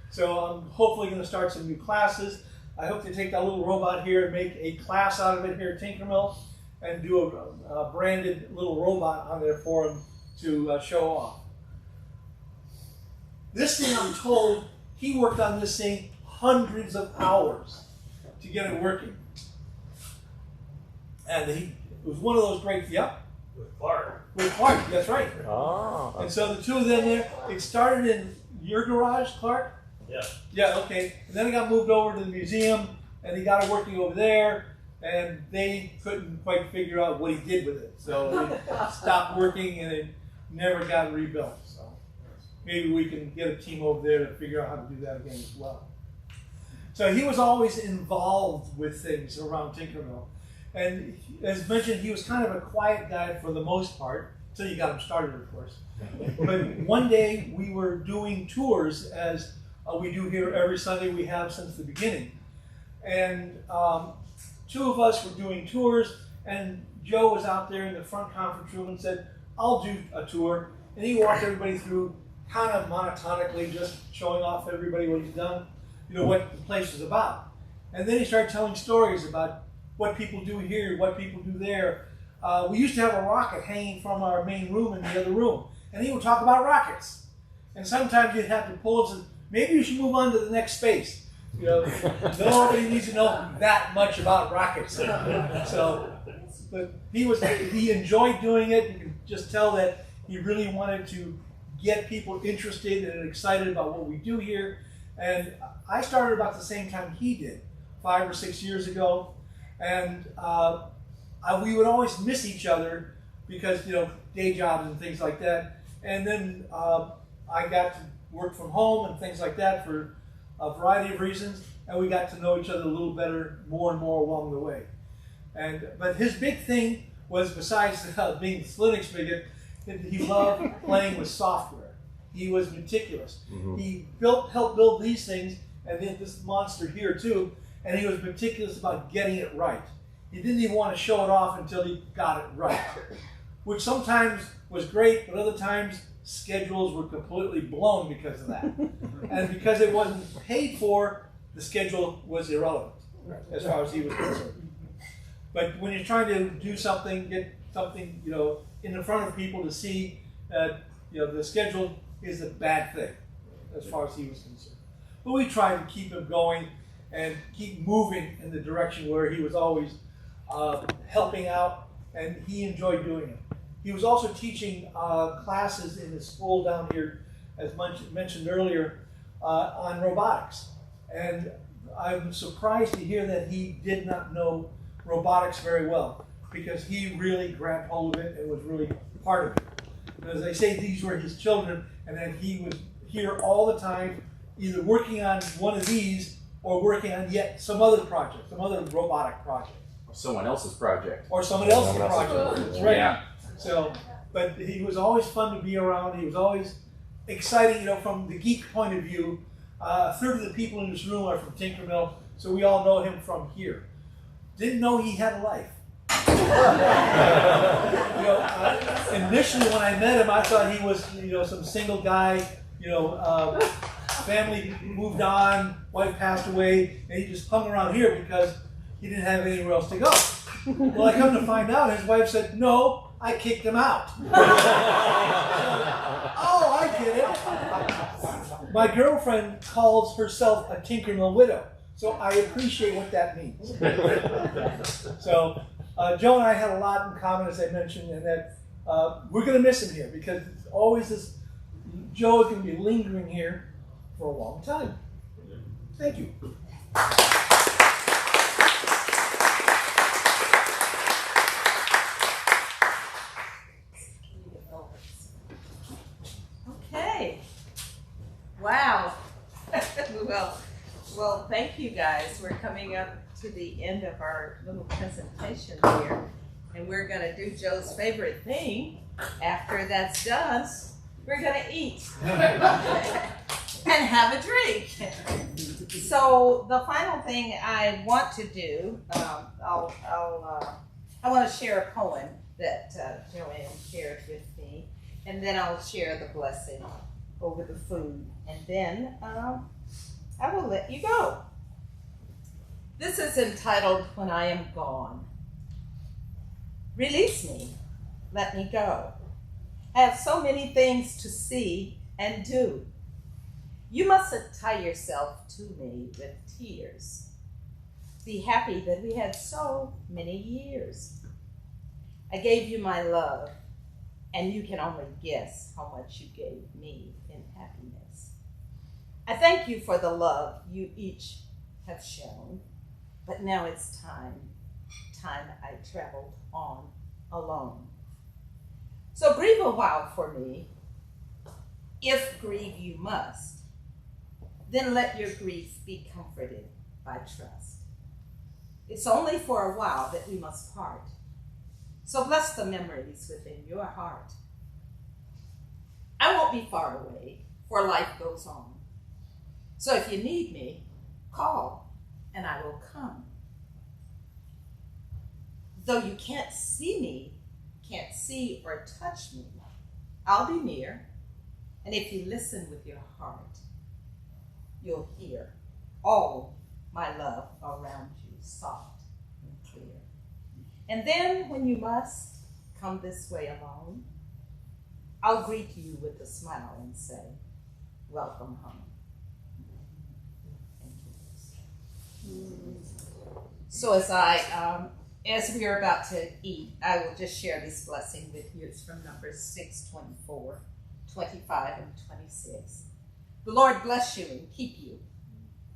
So I'm hopefully going to start some new classes. I hope to take that little robot here and make a class out of it here at Tinkermill. and do a branded little robot on there for him to show off. This thing, I'm told, he worked on this thing hundreds of hours to get it working. And it was one of those great, yep. With Clark. With Clark, that's right. Oh. And so the two of them there, it started in your garage, Clark? Yeah. Yeah, okay. And then it got moved over to the museum, and he got it working over there, and they couldn't quite figure out what he did with it. So it stopped working, and it never got rebuilt. So maybe we can get a team over there to figure out how to do that again as well. So he was always involved with things around Tinkermill. And as mentioned, he was kind of a quiet guy for the most part, until you got him started, of course. But one day we were doing tours, as we do here every Sunday we have since the beginning. And two of us were doing tours, and Joe was out there in the front conference room and said, I'll do a tour. And he walked everybody through kind of monotonically, just showing off everybody what he's done, what the place was about. And then he started telling stories about what people do here, what people do there. We used to have a rocket hanging from our main room in the other room, and he would talk about rockets. And sometimes you'd have to pull and say, maybe you should move on to the next space. Nobody needs to know that much about rockets. So, but he enjoyed doing it. You can just tell that he really wanted to get people interested and excited about what we do here. And I started about the same time he did, 5 or 6 years ago. And we would always miss each other because, day jobs and things like that. And then I got to work from home and things like that for a variety of reasons. And we got to know each other a little better, more and more along the way. But his big thing was, besides being Linux bigot, he loved playing with software. He was meticulous. Mm-hmm. He helped build these things, and then this monster here too, and he was meticulous about getting it right. He didn't even want to show it off until he got it right, which sometimes was great, but other times schedules were completely blown because of that. And because it wasn't paid for, the schedule was irrelevant as far as he was concerned. But when you're trying to do something, get something, in the front of people to see, the schedule is a bad thing as far as he was concerned. But we tried to keep him going and keep moving in the direction where he was always helping out, and he enjoyed doing it. He was also teaching classes in the school down here, as mentioned earlier, on robotics. And I'm surprised to hear that he did not know robotics very well, because he really grabbed hold of it and was really part of it. And as I say, these were his children, and then he was here all the time, either working on one of these or working on yet some other project, some other robotic project. Or someone else's project. Or someone else's project. That's right. Yeah. So, but he was always fun to be around. He was always exciting, from the geek point of view. A third of the people in this room are from Tinkermill, so we all know him from here. Didn't know he had a life. Initially when I met him, I thought he was, some single guy, family moved on, wife passed away, and he just hung around here because he didn't have anywhere else to go. Well, I come to find out, his wife said, no, I kicked him out. Oh, I get it. My girlfriend calls herself a Tinkermill widow, so I appreciate what that means. So Joe and I had a lot in common, as I mentioned, and that we're going to miss him here because it's always this. Joe is going to be lingering here for a long time. Thank you. Okay. Wow. Well, thank you guys. We're coming up to the end of our little presentation here, and we're going to do Joe's favorite thing. After that's done, we're going to eat and have a drink. So the final thing I want to do, I want to share a poem that Joanne shared with me, and then I'll share the blessing over the food, and then I will let you go. This is entitled When I Am Gone. Release me. Let me go. I have so many things to see and do. You mustn't tie yourself to me with tears. Be happy that we had so many years. I gave you my love, and you can only guess how much you gave me in happiness. I thank you for the love you each have shown, but now it's time I traveled on alone. So grieve a while for me. If grieve you must, then let your grief be comforted by trust. It's only for a while that we must part. So bless the memories within your heart. I won't be far away, for life goes on. So if you need me, call and I will come. Though you can't see or touch me, I'll be near. And if you listen with your heart, you'll hear all my love around you, soft and clear. And then when you must come this way alone, I'll greet you with a smile and say, welcome home. Thank you. So as we are about to eat, I will just share this blessing with you. It's from Numbers 6, 24, 25, and 26. The Lord bless you and keep you.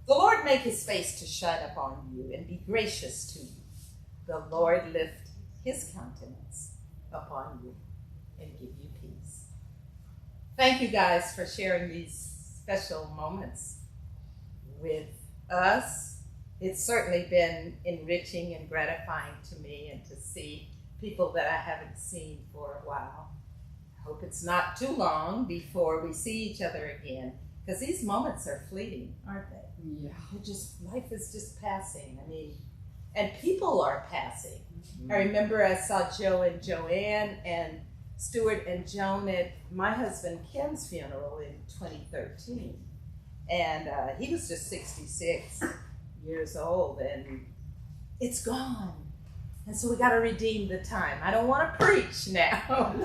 The Lord make his face to shine upon you and be gracious to you. The Lord lift his countenance upon you and give you peace. Thank you guys for sharing these special moments with us. It's certainly been enriching and gratifying to me, and to see people that I haven't seen for a while. I hope it's not too long before we see each other again, because these moments are fleeting, aren't they? Yeah. Life is just passing. I mean, and people are passing. Mm-hmm. I remember I saw Joe and Joanne and Stuart and Joan at my husband Ken's funeral in 2013. And he was just 66 years old, and it's gone. And so we got to redeem the time. I don't want to preach now.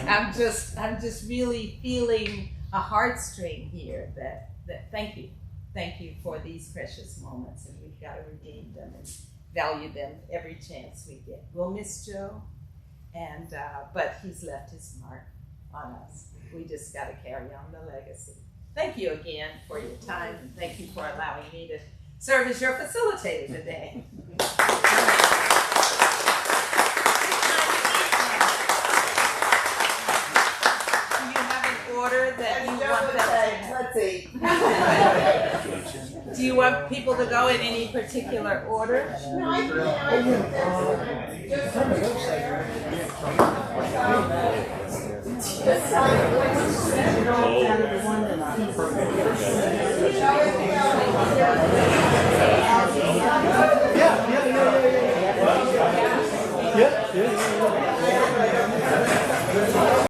I'm just really feeling a heartstring here that thank you for these precious moments, and we've got to redeem them and value them every chance we get. We'll miss Joe, and but he's left his mark on us. We just got to carry on the legacy. Thank you again for your time, and thank you for allowing me to serve as your facilitator today. Order that you want them to. Do you want people to go in any particular order? No, I Yeah.